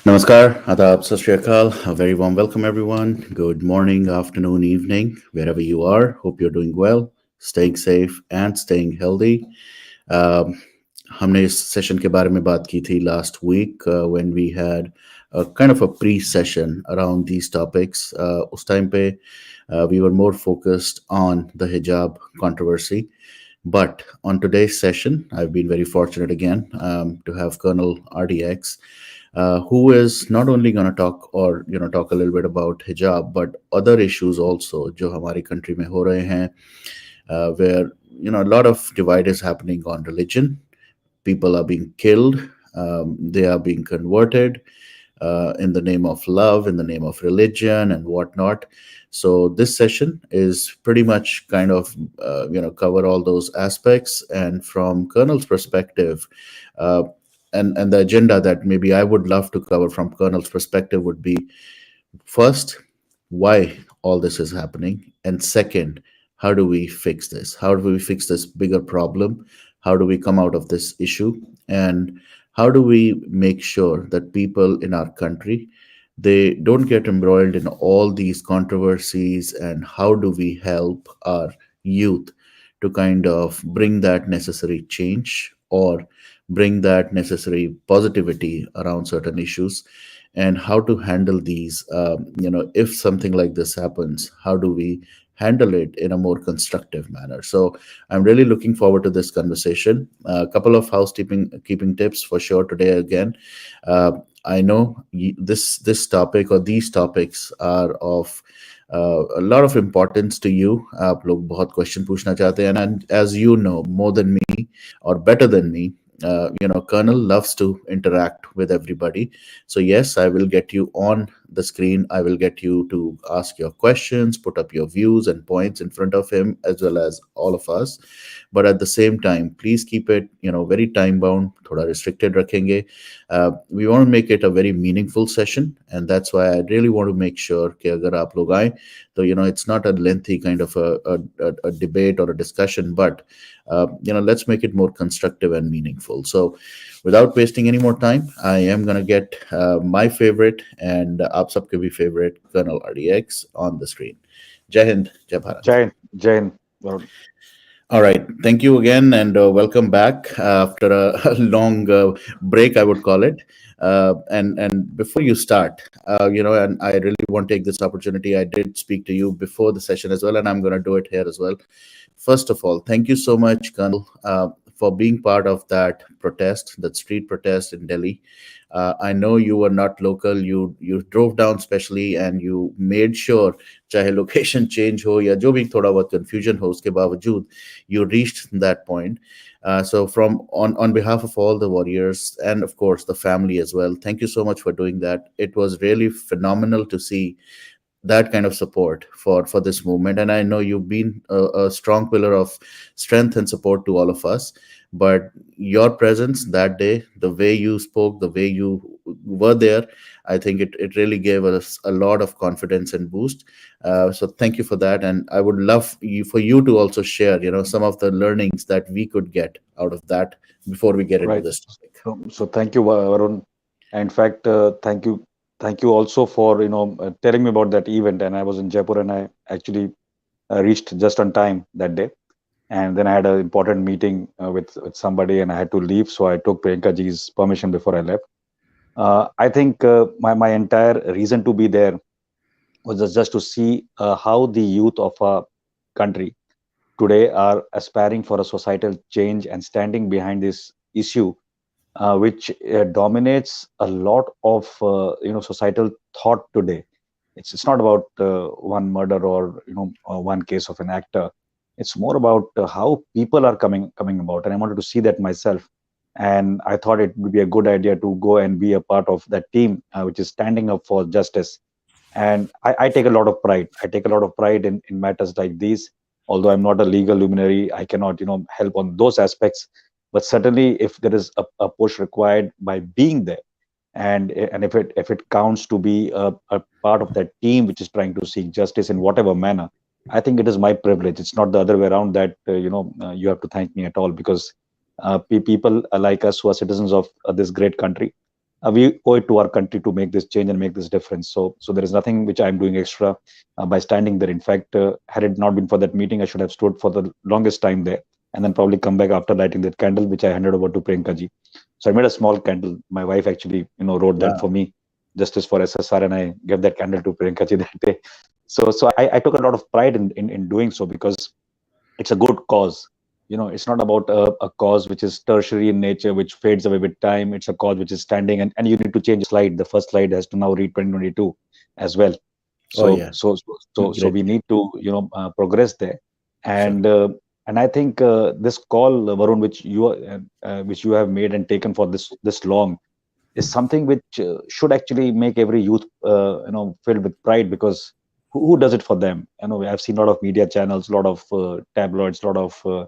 Namaskar, Adab, Sat Shri Akal. A very warm welcome, everyone. Good morning, afternoon, evening, wherever you are. Hope you're doing well, staying safe, and staying healthy. Um, हमने इस session के बारे में बात की थी last week when we had a kind of a pre-session around these topics. उस time पे we were more focused on the hijab controversy. But on today's session, I've been very fortunate again to have Colonel RDX, who is not only going to talk or talk a little bit about hijab, but other issues also जो हमारी country में हो रहे हैं, where a lot of divide is happening on religion. People are being killed. They are being converted in the name of love, in the name of religion, and whatnot. So this session is pretty much kind of cover all those aspects. And from Colonel's perspective, uh, and the agenda that maybe I would love to cover from Colonel's perspective would be first, why all this is happening, and second, how do we fix this? How do we fix this bigger problem? How do we come out of this issue? And how do we make sure that people in our country, they don't get embroiled in all these controversies, and how do we help our youth to kind of bring that necessary change or bring that necessary positivity around certain issues, and how to handle these, if something like this happens, how do we handle it in a more constructive manner? So I'm really looking forward to this conversation. A couple of housekeeping keeping tips for sure today again. uh, I know this topic or these topics are of a lot of importance to you. आप लोग बहुत question पूछना चाहते हैं, and as you know more than me or better than me, Colonel loves to interact with everybody. So yes, I will get you on the screen. I will get you to ask your questions, put up your views and points in front of him as well as all of us. But at the same time, please keep it very time bound, thoda restricted rakhenge. We want to make it a very meaningful session, and that's why I really want to make sure कि अगर आप लोग आए तो it's not a lengthy kind of a debate or a discussion, but let's make it more constructive and meaningful. So without wasting any more time, I am going to get my favorite and aap sabke bhi favorite Colonel RDX on the screen. Jai Hind, Jai Bharat. Jain, Varun. All right. Thank you again, and welcome back after a long break, I would call it. And before you start, and I really want to take this opportunity. I did speak to you before the session as well, and I'm going to do it here as well. First of all, thank you so much, Colonel, for being part of that protest, that street protest in Delhi. I know you were not local. You drove down specially, and you made sure, चाहे location change हो या जो भी थोड़ा बहुत confusion हो, उसके बावजूद you reached that point. So from on behalf of all the warriors and of course the family as well, thank you so much for doing that. It was really phenomenal to see that kind of support for this movement, and I know you've been a strong pillar of strength and support to all of us. But your presence that day, the way you spoke, the way you were there, I think it really gave us a lot of confidence and boost. So thank you for that, and I would love for you to also share some of the learnings that we could get out of that before we get into Right. this topic. So thank you, Varun. In fact, thank you also for telling me about that event. And I was in Jaipur, and I actually reached just on time that day. And then I had an important meeting with somebody, and I had to leave. So I took Priyanka ji's permission before I left. I think my entire reason to be there was just to see how the youth of our country today are aspiring for a societal change and standing behind this issue, which dominates a lot of societal thought today. It's not about one murder or one case of an actor. It's more about how people are coming about, and I wanted to see that myself. And I thought it would be a good idea to go and be a part of that team, which is standing up for justice. And I take a lot of pride. I take a lot of pride in matters like these. Although I'm not a legal luminary, I cannot help on those aspects. But certainly, if there is a push required by being there, and if it counts to be a part of that team which is trying to seek justice in whatever manner, I think it is my privilege. It's not the other way around that you have to thank me at all, because people like us who are citizens of this great country, we owe it to our country to make this change and make this difference. So there is nothing which I'm doing extra by standing there. In fact, had it not been for that meeting, I should have stood for the longest time there, and then probably come back after lighting that candle, which I handed over to Priyanka ji. So I made a small candle. My wife actually, wrote that for Wow. me, justice for SSR, and I gave that candle to Priyanka ji that day. So I took a lot of pride in doing so, because it's a good cause. It's not about a cause which is tertiary in nature, which fades away with time. It's a cause which is standing, and you need to change a slide. The first slide has to now read 2022 as well. Oh so yeah. so so Great. we need to progress there. Sure. And uh, and I think this call, Varun, which you have made and taken for this long, is something which should actually make every youth filled with pride, because who does it for them? I've seen a lot of media channels, a lot of tabloids, a lot of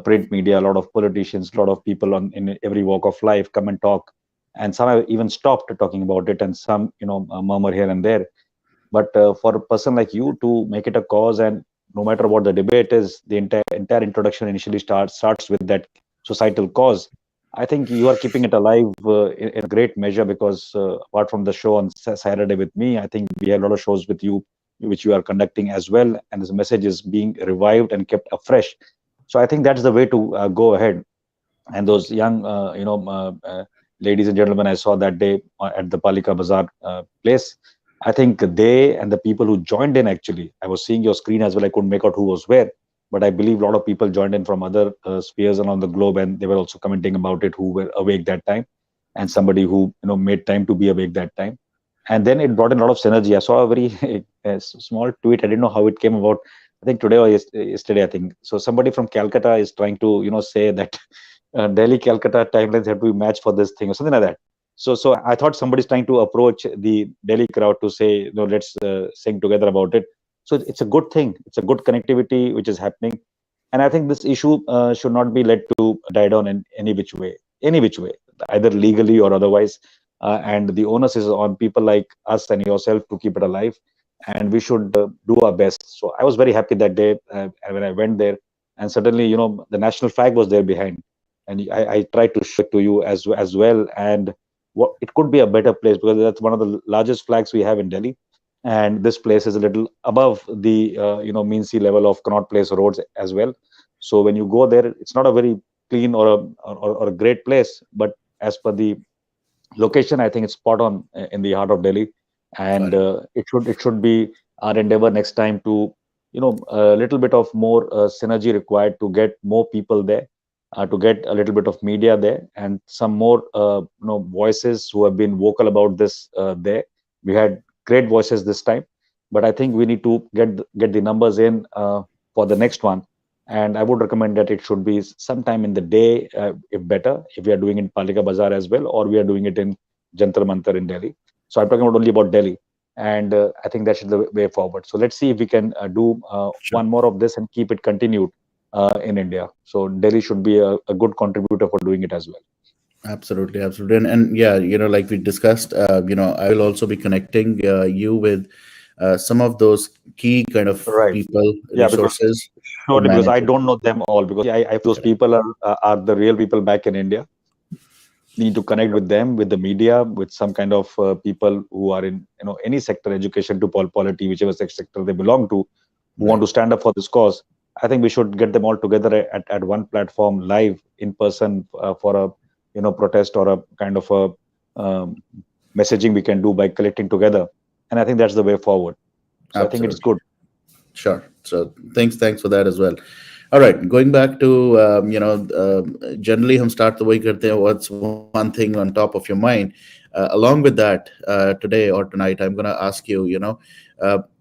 print media, a lot of politicians, a lot of people in every walk of life come and talk, and some have even stopped talking about it, and some murmur here and there. But for a person like you to make it a cause, and no matter what the debate is, the entire introduction initially starts with that societal cause. I think you are keeping it alive in a great measure, because apart from the show on Saturday with me, I think we have a lot of shows with you, which you are conducting as well, and this message is being revived and kept afresh. So I think that's the way to go ahead. And those young ladies and gentlemen I saw that day at the Palika Bazaar place, I think they and the people who joined in, actually, I was seeing your screen as well, I couldn't make out who was where, but I believe a lot of people joined in from other spheres around the globe, and they were also commenting about it, who were awake that time, and somebody who made time to be awake that time. And then it brought in a lot of synergy. I saw a very small tweet, I didn't know how it came about. I think today or yesterday, I think so, somebody from Calcutta is trying to say that Delhi Calcutta timelines have to be matched for this thing or something like that. So I thought somebody's trying to approach the Delhi crowd to say, no, let's sing together about it. So it's a good thing. It's a good connectivity which is happening, and I think this issue should not be let to die down in any which way, either legally or otherwise. And the onus is on people like us and yourself to keep it alive, and we should do our best. So I was very happy that day when I went there, and suddenly, the national flag was there behind, and I tried to show it to you as well. And what it could be a better place, because that's one of the largest flags we have in Delhi, and this place is a little above the mean sea level of Connaught Place roads as well. So when you go there, it's not a very clean or a great place, but as per the location, I think it's spot on in the heart of Delhi, Got and it. it should be our endeavor next time to a little bit of more synergy required to get more people there, to get a little bit of media there, and some more voices who have been vocal about this there. We had great voices this time, but I think we need to get the numbers in for the next one. And I would recommend that it should be sometime in the day, if better, if we are doing it in Palika Bazaar as well, or we are doing it in Jantar Mantar in Delhi. So I'm talking about only about Delhi, and I think that should be the way forward. So let's see if we can do Sure. one more of this and keep it continued in India. So Delhi should be a good contributor for doing it as well. Absolutely, absolutely, and yeah, like we discussed, I will also be connecting you with some of those key kind of Right. people, Yeah, because resources to surely, because I manage it. don't know them all, because I those Correct. people are the real people back in India. Need to connect with them, with the media, with some kind of people who are in any sector, education to polity, whichever sector they belong to, who want Right. to stand up for this cause. I think we should get them all together at one platform, live in person, for a protest or a kind of a messaging we can do by collecting together. And I think that's the way forward. So I think it's Absolutely. good. Sure. So thanks for that as well. All right, going back to generally हम start the way करते हैं. What's one thing on top of your mind? Along with that, today or tonight, I'm gonna ask you,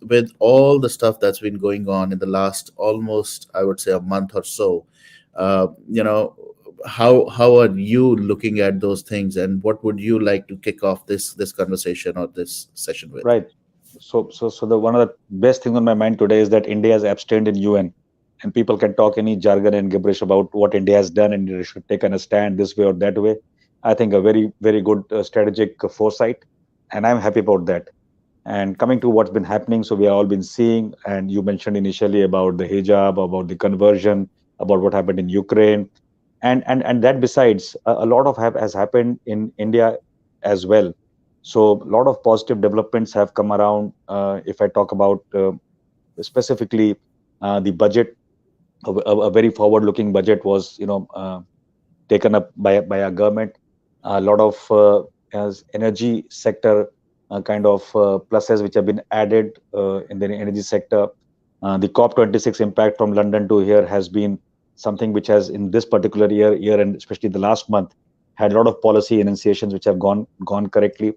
with all the stuff that's been going on in the last almost, I would say, a month or so, uh, you know, how are you looking at those things, and what would you like to kick off this conversation or this session with? Right. So the one of the best things on my mind today is that India has abstained in UN, and people can talk any jargon and gibberish about what India has done, and they should take a stand this way or that way. I think a very very good strategic foresight, and I'm happy about that. And coming to what's been happening, so we have all been seeing, and you mentioned initially about the hijab, about the conversion, about what happened in Ukraine, and that besides, a lot of has happened in India as well. So a lot of positive developments have come around. If I talk about specifically the budget, a very forward-looking budget was, taken up by our government. A lot of as energy sector kind of pluses which have been added in the energy sector. The COP26 impact from London to here has been something which has, in this particular year and especially the last month, had a lot of policy enunciations which have gone correctly.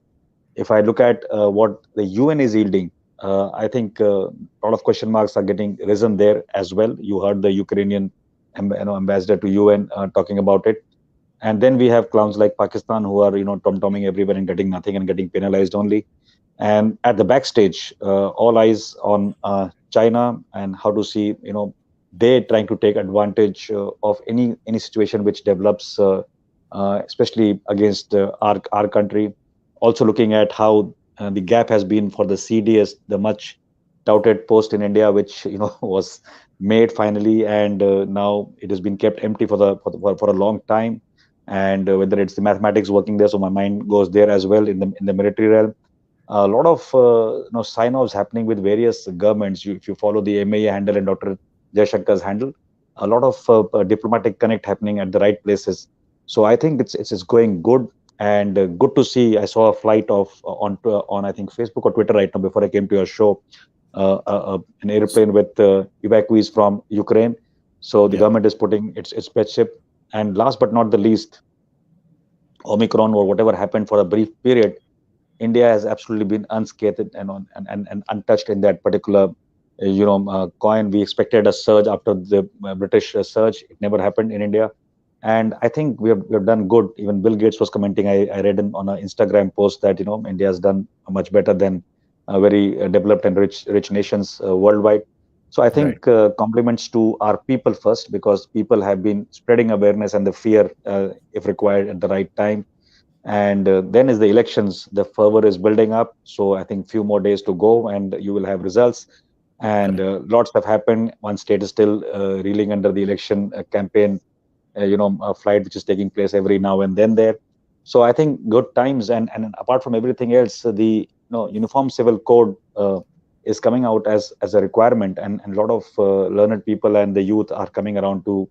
If I look at what the UN is yielding, I think a lot of question marks are getting risen there as well. You heard the Ukrainian ambassador to UN talking about it. And then we have clowns like Pakistan who are, tom-tomming everywhere and getting nothing and getting penalized only. And at the backstage, all eyes on China and how to see, they trying to take advantage of any situation which develops, especially against our country. Also looking at how the gap has been for the CDS, the much touted post in India, which was made finally, and now it has been kept empty for a long time. And whether it's the mathematics working there, so my mind goes there as well in the military realm. A lot of sign-offs happening with various governments. If you follow the MAA handle and Dr. Jaishankar's handle, a lot of diplomatic connect happening at the right places. So I think it's going good, and good to see. I saw a flight of on I think Facebook or Twitter right now before I came to your show, an airplane with evacuees from Ukraine. So the Yeah, government is putting its pet ship. And last but not the least, Omicron or whatever happened for a brief period, India has absolutely been unscathed and untouched in that particular, coin. We expected a surge after the British surge. It never happened in India, and I think we have done good. Even Bill Gates was commenting. I read on an Instagram post that India has done much better than very developed and rich nations worldwide. So I right, think compliments to our people first, because people have been spreading awareness and the fear, if required, at the right time. And then is the elections. The fervor is building up, so I think few more days to go and you will have results. And correct, lots have happened. One state is still reeling under the election campaign, a flight which is taking place every now and then there. So I think good times. And apart from everything else, the uniform civil code is coming out as a requirement, and a lot of learned people and the youth are coming around to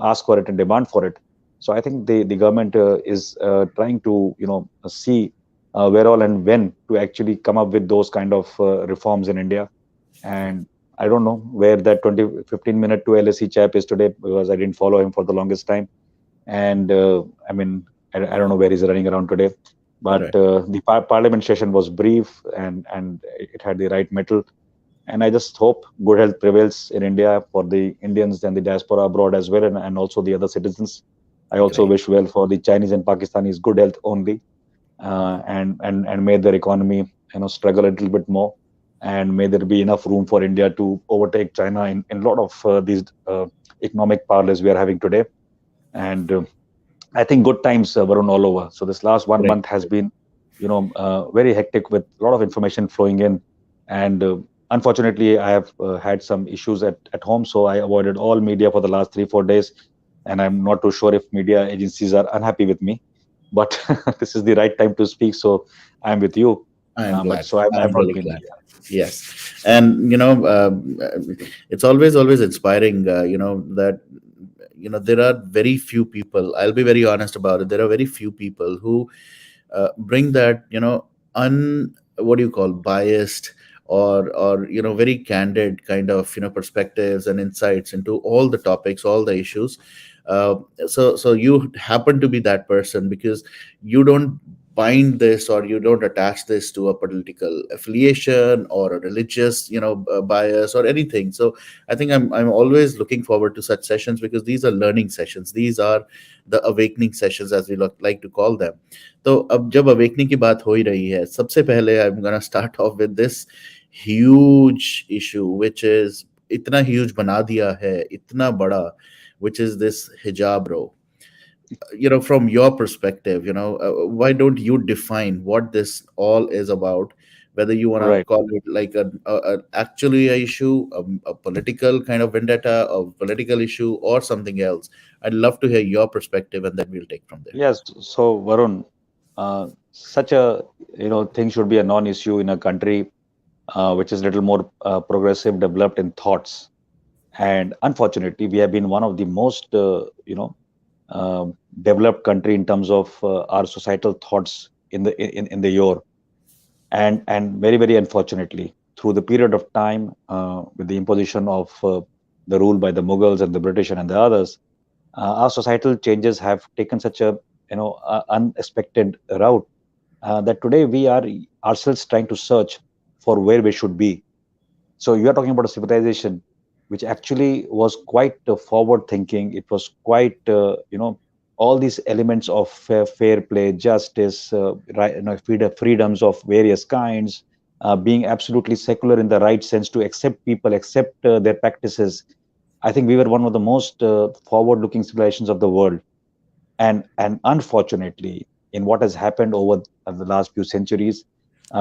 ask for it and demand for it. So I think the government is trying to see where all and when to actually come up with those kind of reforms in India. And I don't know where that 15 minute to LSE chap is today, because I didn't follow him for the longest time. And I mean, I don't know where he's running around today. But right. the parliament session was brief, and it had the right metal. And I just hope good health prevails in India for the Indians and the diaspora abroad as well, and also the other citizens. I also Great. wish well for the Chinese and Pakistanis good health only, and may their economy struggle a little bit more, and may there be enough room for India to overtake China in a lot of these economic parlors we are having today. And I think good times were on all over. So this last one Great. month has been, very hectic with a lot of information flowing in, and unfortunately, I have had some issues at home, so I avoided all media for the last 3 4 days, and I'm not too sure if media agencies are unhappy with me, but this is the right time to speak, so I'm with you. I am But glad. so I've I'm not really been. glad. Yes, and it's always inspiring. That there are very few people. I'll be very honest about it. There are very few people who bring that un what do you call biased or very candid kind of perspectives and insights into all the topics, all the issues. uh, so you happen to be that person because you don't bind this or you don't attach this to a political affiliation or a religious bias or anything. So I think I'm always looking forward to such sessions because these are learning sessions. These are the awakening sessions, as we like to call them. तो अब जब awakening की बात हो ही रही है, सबसे पहले आई am gonna start of with this huge issue which is इतना ह्यूज बना दिया है, इतना बड़ा, which is this hijab row. From your perspective, why don't you define what this all is about, whether you want to Right. call it like actually a issue, a political kind of vendetta, a political issue, or something else. I'd love to hear your perspective, and then we'll take from there. Yes. So Varun, Such a thing should be a non-issue in a country which is little more progressive, developed in thoughts. And unfortunately, we have been one of the most uh, developed country in terms of our societal thoughts in the year. And very very unfortunately, through the period of time, with the imposition of the rule by the Mughals and the British and the others, our societal changes have taken such a unexpected route, that today we are ourselves trying to search for where we should be. So you are talking about a civilization which actually was quite forward thinking. It was quite all these elements of fair play, justice, right, freedoms of various kinds, being absolutely secular in the right sense, to accept people, accept their practices. I think we were one of the most forward looking civilizations of the world. And unfortunately, in what has happened over the last few centuries,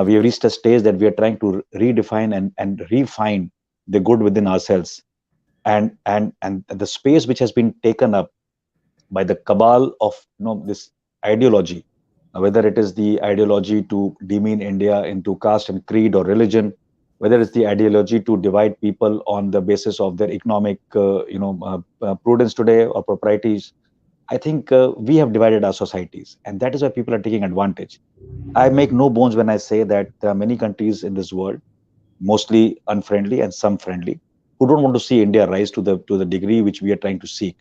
we have reached a stage that we are trying to redefine and refine the good within ourselves. And the space which has been taken up by the cabal of this ideology, whether it is the ideology to demean India into caste and creed or religion, whether it's the ideology to divide people on the basis of their economic prudence today or proprieties. I think we have divided our societies, and that is why people are taking advantage. I make no bones when I say that there are many countries in this world, mostly unfriendly and some friendly, who don't want to see India rise to the degree which we are trying to seek.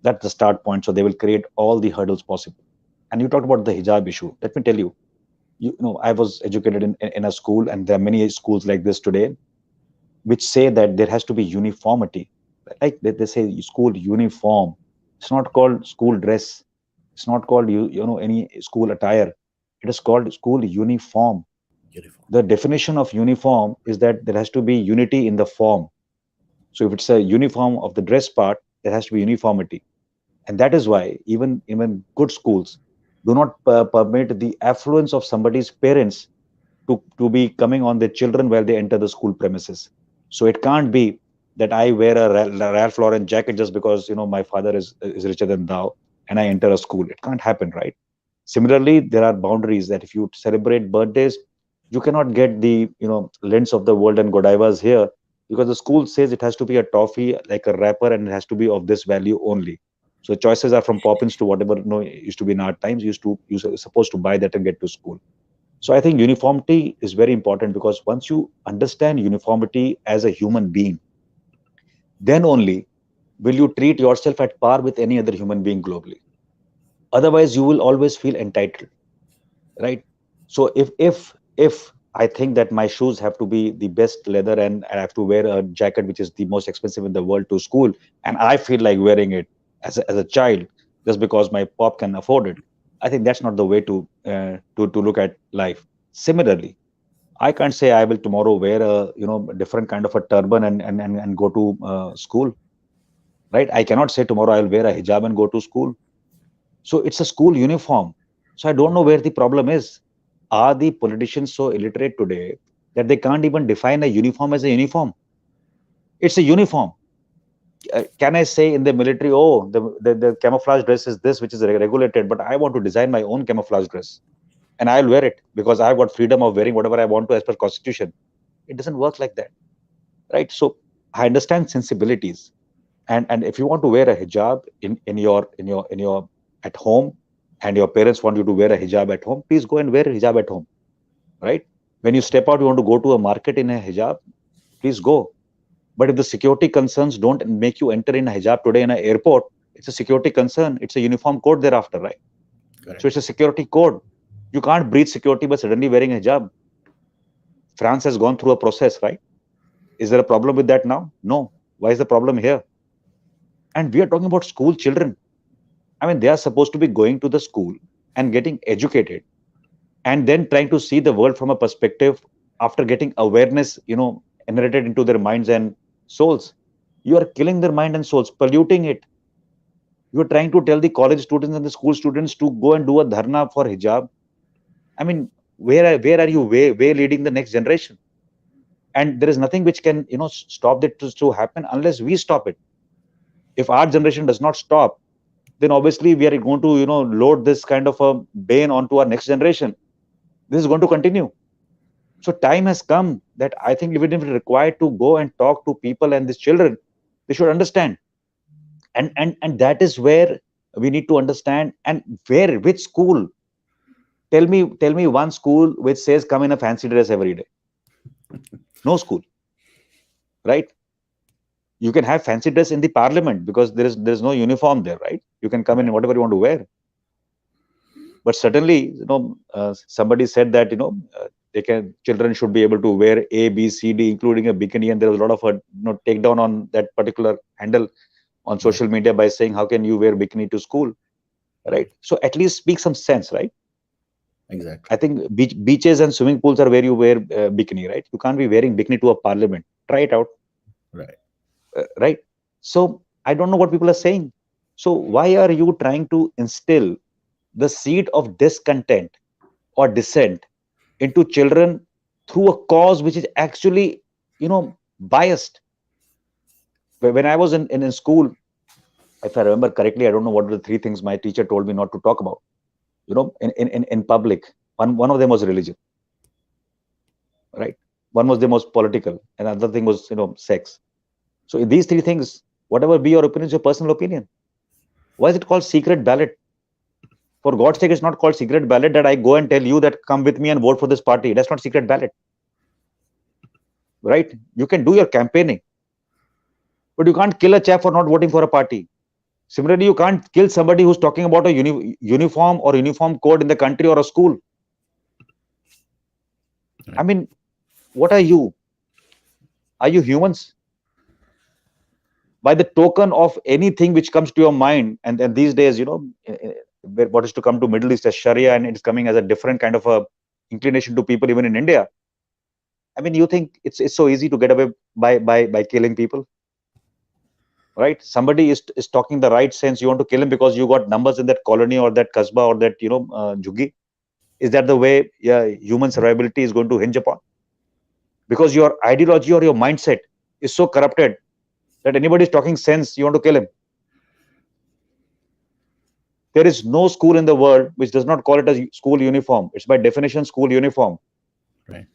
That's the start point. So they will create all the hurdles possible. And you talked about the hijab issue. Let me tell you, I was educated in a school, and there are many schools like this today, which say that there has to be uniformity. Like they say, school uniform. It's not called school dress. It's not called any school attire. It is called school uniform. Beautiful. The definition of uniform is that there has to be unity in the form. So if it's a uniform of the dress part, there has to be uniformity. And that is why even good schools do not permit the affluence of somebody's parents to be coming on their children while they enter the school premises. So it can't be that I wear a Ralph Lauren jacket just because my father is richer than thou, and I enter a school. It can't happen, right? Similarly, there are boundaries that if you celebrate birthdays, you cannot get the lens of the world and Godivas here, because the school says it has to be a toffee like a wrapper, and it has to be of this value only. So choices are from poppins to whatever used to be in our times. You're supposed to buy that and get to school. So I think uniformity is very important, because once you understand uniformity as a human being, then only will you treat yourself at par with any other human being globally. Otherwise, you will always feel entitled, right? So if I think that my shoes have to be the best leather, and I have to wear a jacket which is the most expensive in the world to school, and I feel like wearing it as a child just because my pop can afford it, I think that's not the way to look at life. Similarly, I can't say I will tomorrow wear a different kind of a turban and go to school, right? I cannot say tomorrow I'll wear a hijab and go to school. So it's a school uniform. So I don't know where the problem is. Are the politicians so illiterate today that they can't even define a uniform as a uniform? It's a uniform. Can I say in the military, oh, the camouflage dress is this, which is regulated, but I want to design my own camouflage dress and I'll wear it because I've got freedom of wearing whatever I want to as per constitution. It doesn't work like that, right? So I understand sensibilities, and if you want to wear a hijab in your at home, and your parents want you to wear a hijab at home, please go and wear a hijab at home, right? When you step out, you want to go to a market in a hijab, please go. But if the security concerns don't make you enter in a hijab today in an airport, it's a security concern. It's a uniform code thereafter, right? So Correct. it's a security code. You can't breach security by suddenly wearing a hijab. France has gone through a process, right? Is there a problem with that now? No. Why is the problem here? And we are talking about school children. I mean, they are supposed to be going to the school and getting educated, and then trying to see the world from a perspective after getting awareness, inherited into their minds and souls. You are killing their mind and souls, polluting it. You are trying to tell the college students and the school students to go and do a dharna for hijab. I mean, where are you way leading the next generation? And there is nothing which can stop that to happen unless we stop it. If our generation does not stop, then obviously we are going to, load this kind of a bane onto our next generation. This is going to continue. So time has come that I think even if required to go and talk to people and these children, they should understand. And that is where we need to understand. And which school? Tell me one school which says come in a fancy dress every day. No school, right? You can have fancy dress in the parliament because there's no uniform there, right? You can come in whatever you want to wear. But certainly, somebody said that children should be able to wear A, B, C, D, including a bikini, and there was a lot of takedown on that particular handle on social media by saying, how can you wear bikini to school, right? So at least speak some sense, right? Exactly. I think beaches and swimming pools are where you wear bikini, right? You can't be wearing bikini to a parliament. Try it out. Right. Right. So I don't know what people are saying. So why are you trying to instill the seed of discontent or dissent into children through a cause which is actually, biased? When I was in school, if I remember correctly, I don't know what are the three things my teacher told me not to talk about, in public. One of them was religion, right? One was the most political, and another thing was, sex. So these three things, whatever be your opinion, is your personal opinion. Why is it called secret ballot? For God's sake, it's not called secret ballot that I go and tell you that come with me and vote for this party. That's not secret ballot, right? You can do your campaigning, but you can't kill a chap for not voting for a party. Similarly, you can't kill somebody who's talking about a uniform or uniform code in the country or a school. I mean, what are you? Are you humans? By the token of anything which comes to your mind, and these days, what is to come to Middle East as Sharia, and it's coming as a different kind of a inclination to people even in India. I mean, you think it's so easy to get away by killing people, right? Somebody is talking the right sense. You want to kill him because you got numbers in that colony or that kasbah or that juggi. Is that the way human survivability is going to hinge upon? Because your ideology or your mindset is so corrupted that anybody is talking sense, you want to kill him. There is no school in the world which does not call it a school uniform. It's by definition school uniform. Right.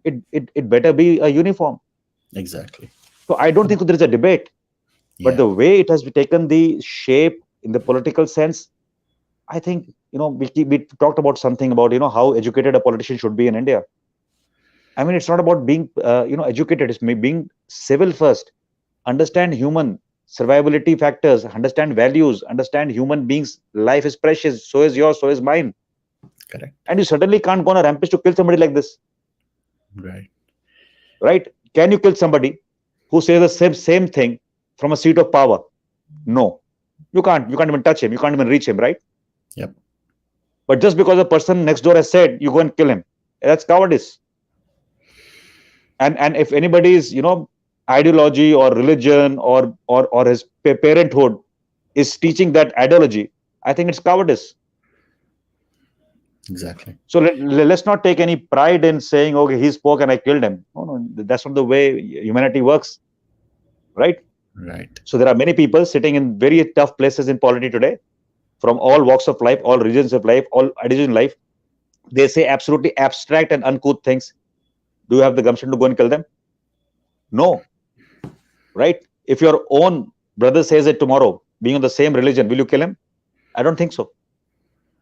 It better be a uniform. Exactly. So I don't think there is a debate. But the way it has taken the shape in the political sense, I think, we talked about something about, how educated a politician should be in India. I mean, it's not about being, educated. It's being civil first. Understand human survivability factors, understand values, understand human beings. Life is precious. So is yours, so is mine. Correct. And you certainly can't go on a rampage to kill somebody like this. Right. Right? Can you kill somebody who says the same thing from a seat of power? No. You can't even touch him. You can't even reach him, right? Yep. But just because the person next door has said, you go and kill him. That's cowardice. And if anybody's, ideology or religion or his parenthood is teaching that ideology, I think it's cowardice. Exactly. So let's not take any pride in saying, okay, he spoke and I killed him. No, that's not the way humanity works, right? Right. So there are many people sitting in very tough places in polity today, from all walks of life, all regions of life, all ideas in life. They say absolutely abstract and uncouth things. Do you have the gumption to go and kill them? No. Right? If your own brother says it tomorrow, being on the same religion, will you kill him? I don't think so.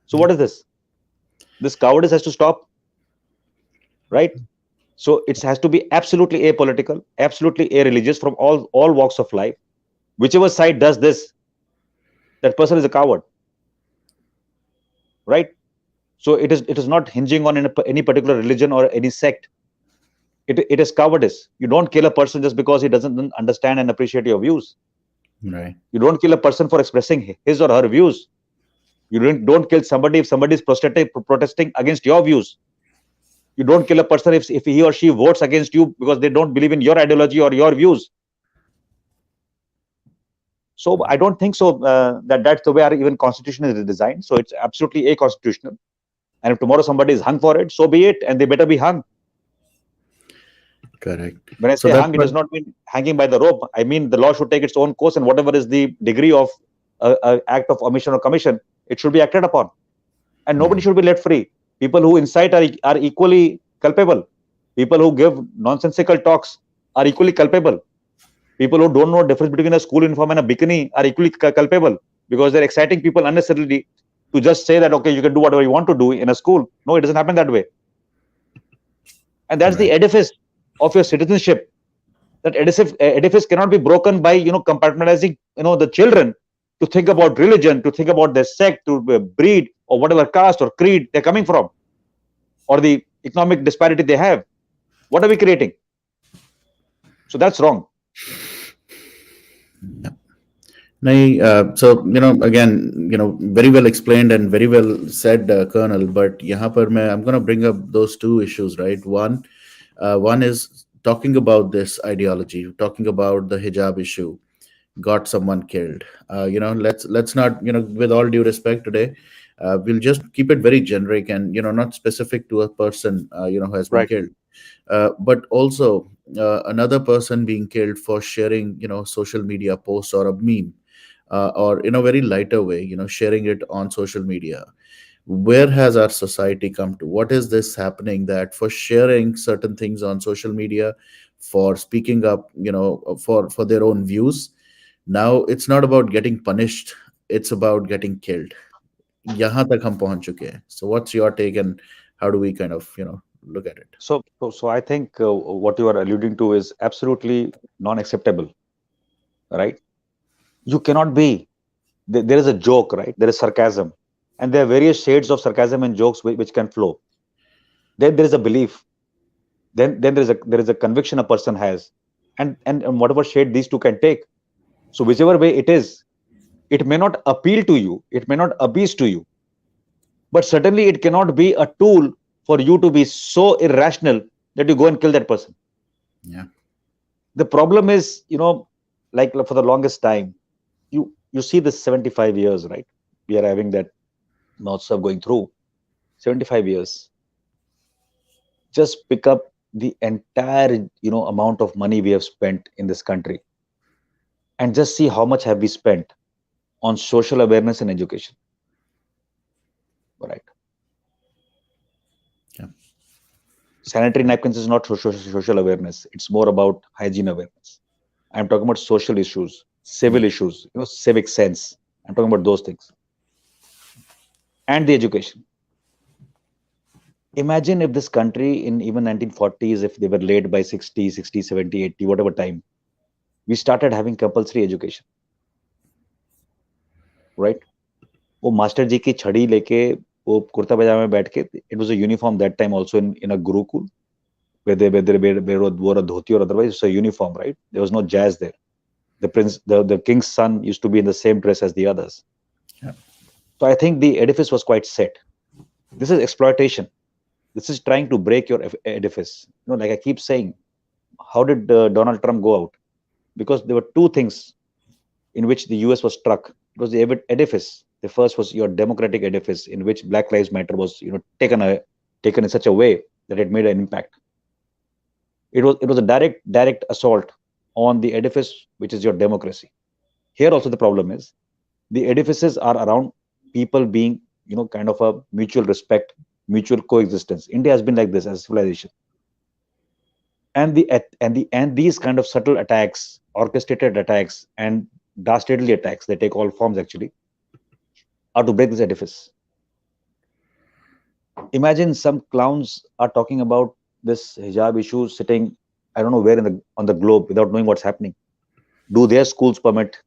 So what is this? This cowardice has to stop. Right? So it has to be absolutely apolitical, absolutely a-religious from all walks of life. Whichever side does this, that person is a coward. Right? So it is not hinging on any particular religion or any sect. It is cowardice. You don't kill a person just because he doesn't understand and appreciate your views. Right. You don't kill a person for expressing his or her views. You don't kill somebody if somebody is protesting against your views. You don't kill a person if he or she votes against you because they don't believe in your ideology or your views. So I don't think so that's the way our even constitution is designed. So it's absolutely a-constitutional. And if tomorrow somebody is hung for it, so be it, and they better be hung. Correct. When I say hung, it does not mean hanging by the rope. I mean the law should take its own course, and whatever is the degree of a act of omission or commission, it should be acted upon, and Yeah. nobody should be let free. People who incite are equally culpable. People who give nonsensical talks are equally culpable. People who don't know the difference between a school uniform and a bikini are equally culpable, because they're exciting people unnecessarily to just say that, okay, you can do whatever you want to do in a school. No, it doesn't happen that way. And that's the Right. edifice of your citizenship. That edifice cannot be broken by compartmentalizing the children to think about religion, to think about their sect, to breed, or whatever caste or creed they're coming from, or the economic disparity they have. What are we creating? So that's wrong. So again, very well explained and very well said, Colonel. But I'm going to bring up those two issues, right? One is talking about this ideology, talking about the hijab issue, got someone killed. Let's not, with all due respect today, we'll just keep it very generic and not specific to a person, who has been Right. killed, but also another person being killed for sharing, social media posts or a meme, or in a very lighter way, sharing it on social media. Where has our society come to? What is this happening that for sharing certain things on social media, for speaking up, for their own views, now it's not about getting punished, it's about getting killed. Yahan tak hum pahunch chuke hain. So what's your take, and how do we kind of look at it? So I think what you are alluding to is absolutely non-acceptable, right? You cannot be. There is a joke, right? There is sarcasm, and there are various shades of sarcasm and jokes which can flow. Then there is a belief. Then there is a conviction a person has, and whatever shade these two can take. So whichever way it is, it may not appeal to you, it may not appease to you, but certainly it cannot be a tool for you to be so irrational that you go and kill that person. Yeah. The problem is, like for the longest time, you see this 75 years, right? We are having that Mahotsav going through 75 years. Just pick up the entire amount of money we have spent in this country, and just see how much have we spent on social awareness and education, right? Yeah. Sanitary napkins is not social awareness, it's more about hygiene awareness. I'm talking about social issues, Yeah. civil issues, civic sense. I'm talking about those things. And the education. Imagine if this country in even 1940s, if they were late by 60, 60, 70, 80, whatever time, we started having compulsory education, right? वो master जी की छड़ी लेके वो कुर्ता पैजामा में बैठ के, it was a uniform that time also in a gurukul, where they wore a dhoti or otherwise it's a uniform, right? There was no jazz there. The king's son used to be in the same dress as the others. Yeah. So I think the edifice was quite set. This is exploitation. This is trying to break your edifice. Like I keep saying, how did Donald Trump go out? Because there were two things in which the US was struck. It was the edifice. The first was your democratic edifice, in which Black Lives Matter was, taken in such a way that it made an impact. It was a direct assault on the edifice, which is your democracy. Here also the problem is the edifices are around people being, kind of a mutual respect, mutual coexistence. India has been like this as a civilization. And these kind of subtle attacks, orchestrated attacks, and dastardly attacks, they take all forms actually, are to break this edifice. Imagine some clowns are talking about this hijab issue sitting, I don't know where on the globe, without knowing what's happening. Do their schools permit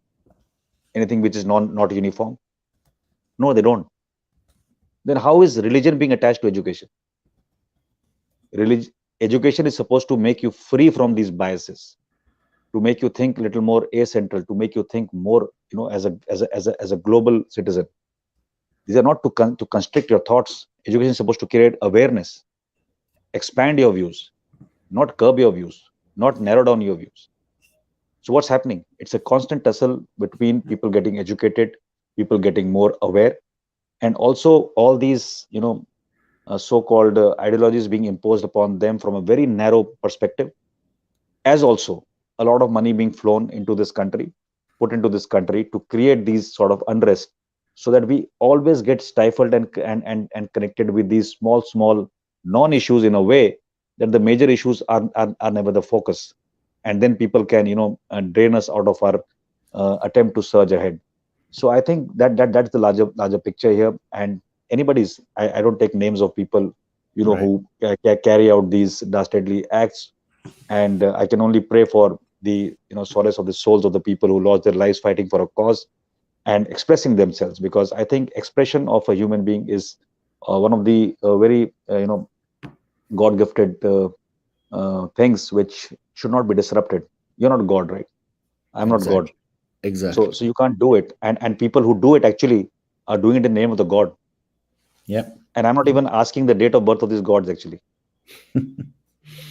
anything which is not uniform? No, they don't. Then how is religion being attached to education? Education is supposed to make you free from these biases, to make you think a little more acentral, to make you think more, as a global citizen. These are not to constrict your thoughts. Education is supposed to create awareness, expand your views, not curb your views, not narrow down your views. So what's happening? It's a constant tussle between people getting educated, people getting more aware, and also all these, so-called ideologies being imposed upon them from a very narrow perspective, as also a lot of money being flown into this country put into this country to create these sort of unrest, so that we always get stifled and connected with these small non-issues, in a way that the major issues are never the focus, and then people can drain us out of our attempt to surge ahead. So I think that's the larger picture here. And I don't take names of people Right. who carry out these dastardly acts, and I can only pray for the solace of the souls of the people who lost their lives fighting for a cause and expressing themselves, because I think expression of a human being is one of the very god gifted things which should not be disrupted. You're not god, right? I'm not god. Exactly. So Exactly. you can't do it, and people who do it actually are doing it in the name of the god. Yep. And I'm not Yep. even asking the date of birth of these gods actually,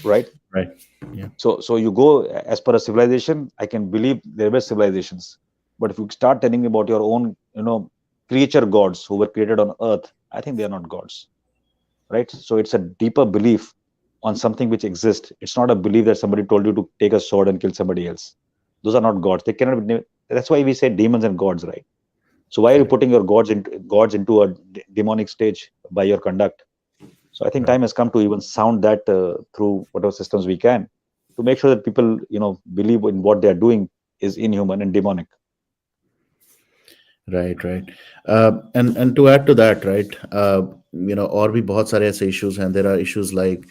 right? Right. Yeah. So you go as per a civilization. I can believe there were civilizations, but if you start telling me about your own creature gods who were created on earth, I think they are not gods, right? So it's a deeper belief on something which exists. It's not a belief that somebody told you to take a sword and kill somebody else. Those are not gods. They cannot be. That's why we say demons and gods, right? So why are you Correct. putting your gods into a demonic stage by your conduct? So I think Right. time has come to even sound that through whatever systems we can, to make sure that people, believe in what they are doing is inhuman and demonic. Right, right. And to add to that, right, और भी बहुत सारे ऐसे issues and there are issues like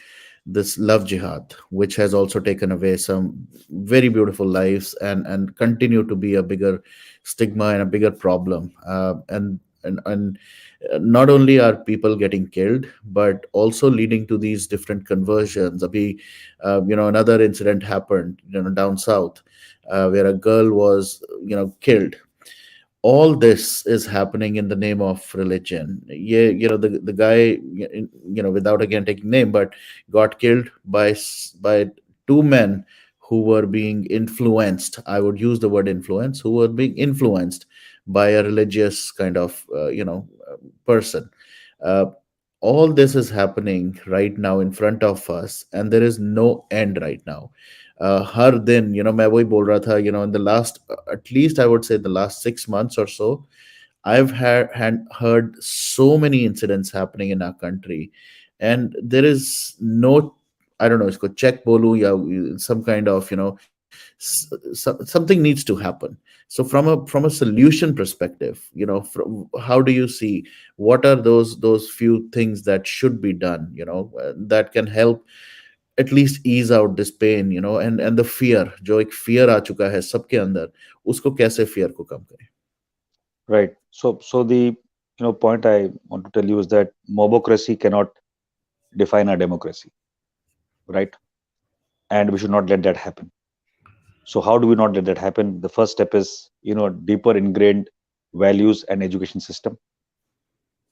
this love jihad, which has also taken away some very beautiful lives and continue to be a bigger stigma and a bigger problem. And not only are people getting killed, but also leading to these different conversions. Abhi, another incident happened, down south, where a girl was, killed. All this is happening in the name of religion. Yeah, the guy, without again taking name, but got killed by two men who were being influenced. I would use the word influence. Who were being influenced by a religious kind of person. uh, all this is happening right now in front of us, and there is no end right now. हर दिन, मैं वही बोल रहा था, in the last, at least I would say the last 6 months or so, I've heard so many incidents happening in our country, and there is no, I don't know, इसको check bolu या some kind of, something needs to happen. So from a solution perspective, how do you see, what are those few things that should be done, that can help at least ease out this pain, and the fear, जो एक fear आ चुका है सबके अंदर, उसको कैसे fear को कम करें? Right. So the point I want to tell you is that mobocracy cannot define our democracy, right? And we should not let that happen. So how do we not let that happen? The first step is deeper ingrained values and education system,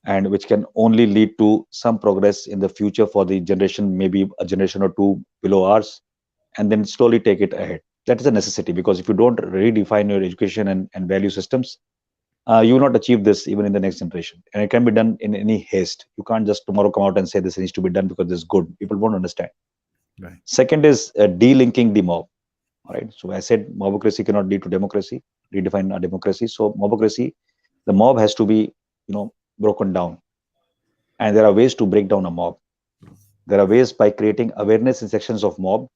and which can only lead to some progress in the future for the generation, maybe a generation or two below ours, and then slowly take it ahead. That is a necessity, because if you don't redefine your education and value systems, you will not achieve this even in the next generation. And it can be done in any haste. You can't just tomorrow come out and say this needs to be done because this is good. People won't understand. Right. Second is delinking the mob. All right. So I said mobocracy cannot lead to democracy, redefine a democracy. So mobocracy, the mob has to be, broken down. And there are ways to break down a mob. There are ways by creating awareness in sections of mob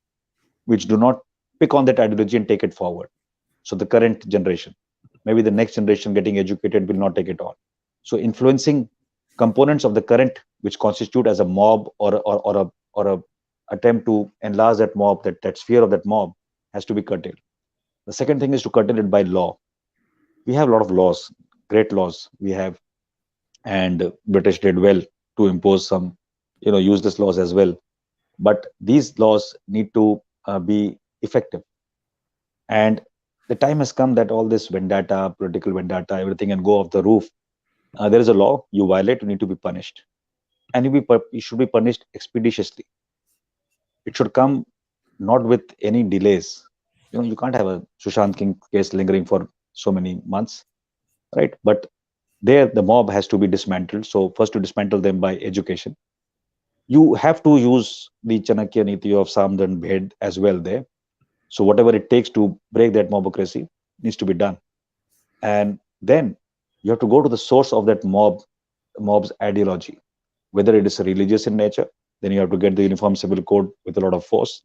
which do not pick on that ideology and take it forward. So the current generation, maybe the next generation getting educated will not take it on. So influencing components of the current which constitute as a mob or a attempt to enlarge that mob, that sphere of that mob has to be curtailed. The second thing is to curtail it by law. We have a lot of laws, great laws we have, and British did well to impose some, useless laws as well. But these laws need to be effective. And the time has come that all this vendetta, political vendetta, everything can go off the roof. There is a law. You violate, you need to be punished, and you should be punished expeditiously. It should come not with any delays. You can't have a Sushant King case lingering for so many months, right? But there, the mob has to be dismantled. So first, to dismantle them by education. You have to use the Chanakya Niti of Samdan Bhed as well there. So whatever it takes to break that mobocracy, needs to be done. And then you have to go to the source of that mob's ideology, whether it is religious in nature, then you have to get the uniform civil code with a lot of force,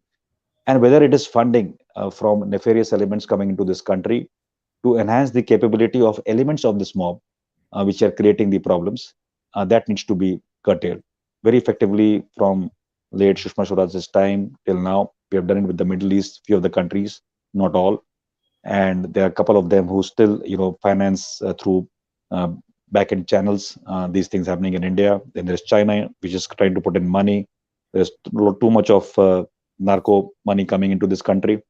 and whether it is funding from nefarious elements coming into this country to enhance the capability of elements of this mob, which are creating the problems, that needs to be curtailed very effectively from late Sushma Swaraj's time till now. We have done it with the Middle East, few of the countries, not all, and there are a couple of them who still, finance through uh, back-end channels these things happening in India. Then there's China, which is trying to put in money. There's too much of narco money coming into this country.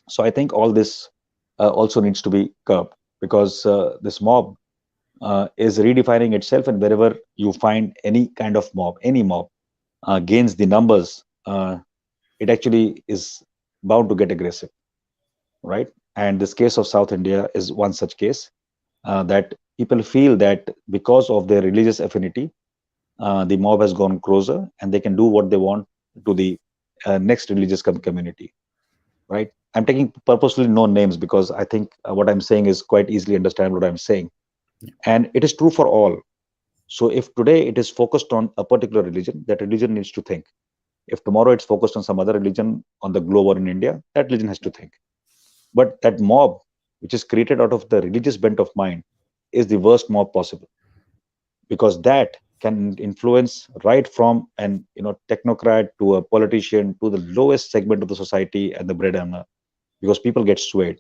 So I think all this also needs to be curbed, because this mob is redefining itself, and wherever you find any kind of mob, any mob gains the numbers, it actually is bound to get aggressive, right? And this case of South India is one such case, that people feel that because of their religious affinity, the mob has gone closer and they can do what they want to the next religious community, right? I'm taking purposely no names because I think what I'm saying is quite easily understand what I'm saying, and it is true for all. So if today it is focused on a particular religion, that religion needs to think. If tomorrow it's focused on some other religion on the globe or in India, that religion has to think. But that mob, which is created out of the religious bent of mind, is the worst mob possible, because that can influence right from an technocrat to a politician to the lowest segment of the society and the bread earner, because people get swayed.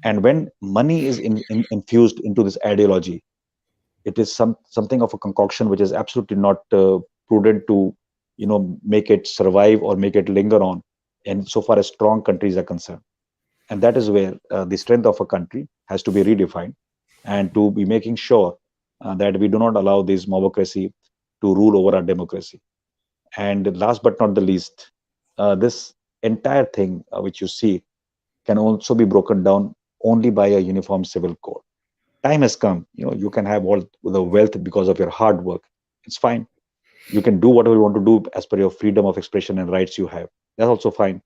And when money is infused into this ideology, it is something of a concoction which is absolutely not prudent to make it survive or make it linger on, and so far as strong countries are concerned. And that is where the strength of a country has to be redefined, and to be making sure that we do not allow this mobocracy to rule over our democracy. And last but not the least, this entire thing which you see can also be broken down only by a uniform civil code. Time has come. You can have all the wealth because of your hard work. It's fine. You can do whatever you want to do as per your freedom of expression and rights you have. That's also fine.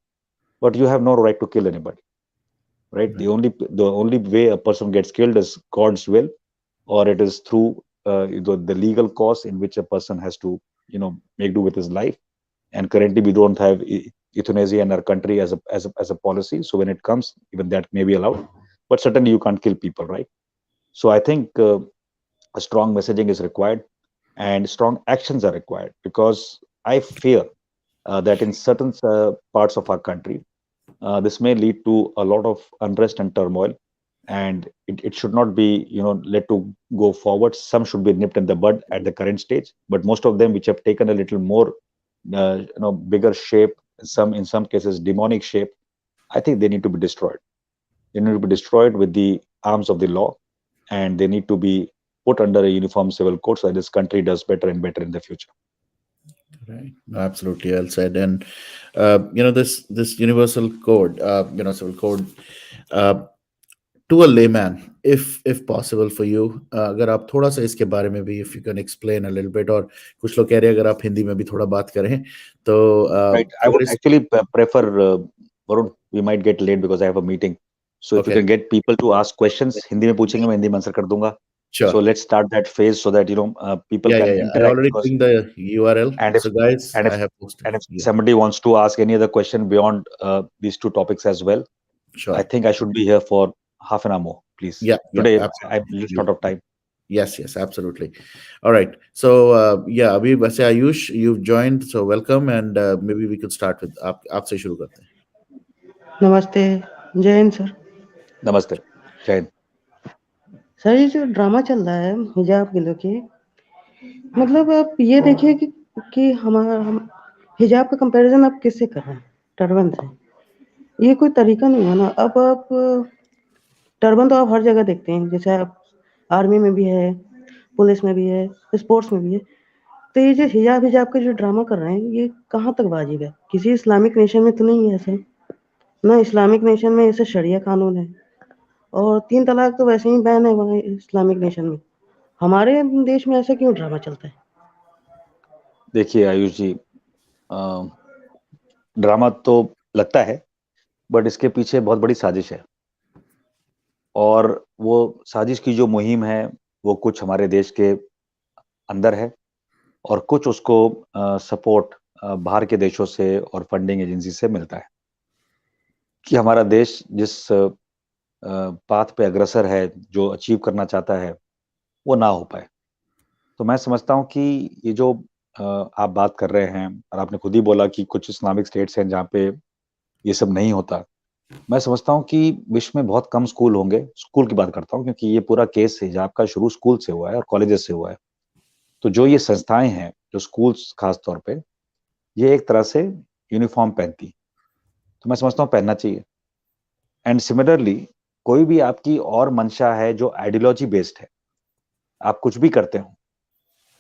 But you have no right to kill anybody, right? Right. The only way a person gets killed is God's will, or it is through the legal cause in which a person has to make do with his life. And currently we don't have euthanasia in our country as a policy, so when it comes, even that may be allowed, but certainly you can't kill people, right? So I think a strong messaging is required, and strong actions are required, because I fear that in certain parts of our country, this may lead to a lot of unrest and turmoil, and it should not be let to go forward. Some should be nipped in the bud at the current stage, but most of them which have taken a little more bigger shape, some in some cases demonic shape, I think they need to be destroyed. They need to be destroyed with the arms of the law, and they need to be put under a uniform civil code so that this country does better and better in the future. Right. No, absolutely well said. And this universal code, civil code, uh, to a layman, if possible for you, अगर आप थोड़ा सा इसके बारे में भी, if you can explain a little bit, और कुछ लोग कह रहे हैं अगर आप हिंदी में भी थोड़ा बात करें तो Right. I अगर would इस actually prefer, Varun, we might get late because I have a meeting. So if you okay, can get people to ask questions, Hindi में पूछेंगे, मैं हिंदी में आंसर कर दूंगा. So sure. let's start that phase so that people Yeah, can yeah, yeah. I interact. already Because pinged the URL. and if So guys, and if I have posted. and if Yeah, somebody wants to ask any other question beyond these two topics as well, I sure. think I should be here for half an hour more, please. Yeah, yeah, Today I'm absolutely. a little short of time. Yes, yes, absolutely. All right. So yeah, अभी वैसे Ayush, you've joined, so welcome, and maybe we could start with आप आपसे शुरू करते हैं. नमस्ते, जय Hind sir. Namaste. Jai. Sir ये जो ड्रामा चल रहा है हिजाब को लेके, मतलब आप ये देखिए कि हम हिजाब का कंपैरिजन आप किससे कर रहे हैं? टर्बन से। ये कोई तरीका नहीं है ना। अब आप टर्बन तो आप हर जगह देखते हैं, जैसे आप आर्मी में भी है, पुलिस में भी है, स्पोर्ट्स में भी है। तो ये जो हिजाब हिजाब का जो ड्रामा कर रहे हैं, ये कहाँ तक वाजिब है? किसी इस्लामिक नेशन में तो नहीं है ऐसा। ना इस्लामिक नेशन में ऐसे शरिया कानून है, और 3 तलाक तो वैसे ही बैन है वहाँ इस्लामिक नेशन में। हमारे देश में ऐसा क्यों ड्रामा चलता है? देखिए आयुष जी, ड्रामा तो लगता है, बट इसके पीछे बहुत बड़ी साजिश है. और वो साजिश की जो मुहिम है वो कुछ हमारे देश के अंदर है और कुछ उसको सपोर्ट बाहर के देशों से और फंडिंग एजेंसी से मिलता है कि हमारा देश जिस पाथ पे अग्रसर है, जो अचीव करना चाहता है, वो ना हो पाए। तो मैं समझता हूँ कि ये जो आप बात कर रहे हैं और आपने खुद ही बोला कि कुछ इस्लामिक स्टेट्स हैं जहाँ पे ये सब नहीं होता। मैं समझता हूँ कि विश्व में बहुत कम स्कूल होंगे, स्कूल की बात करता हूँ क्योंकि ये पूरा केस हिजाब का शुरू स्कूल से हुआ है और कॉलेजेस से हुआ है। तो जो ये संस्थाएं हैं, जो स्कूल्स खास तौर पे, ये एक तरह से यूनिफॉर्म पहनती, तो मैं समझता हूँ पहनना चाहिए। एंड सिमिलरली कोई भी आपकी और मंशा है जो आइडियोलॉजी बेस्ड है, आप कुछ भी करते हो,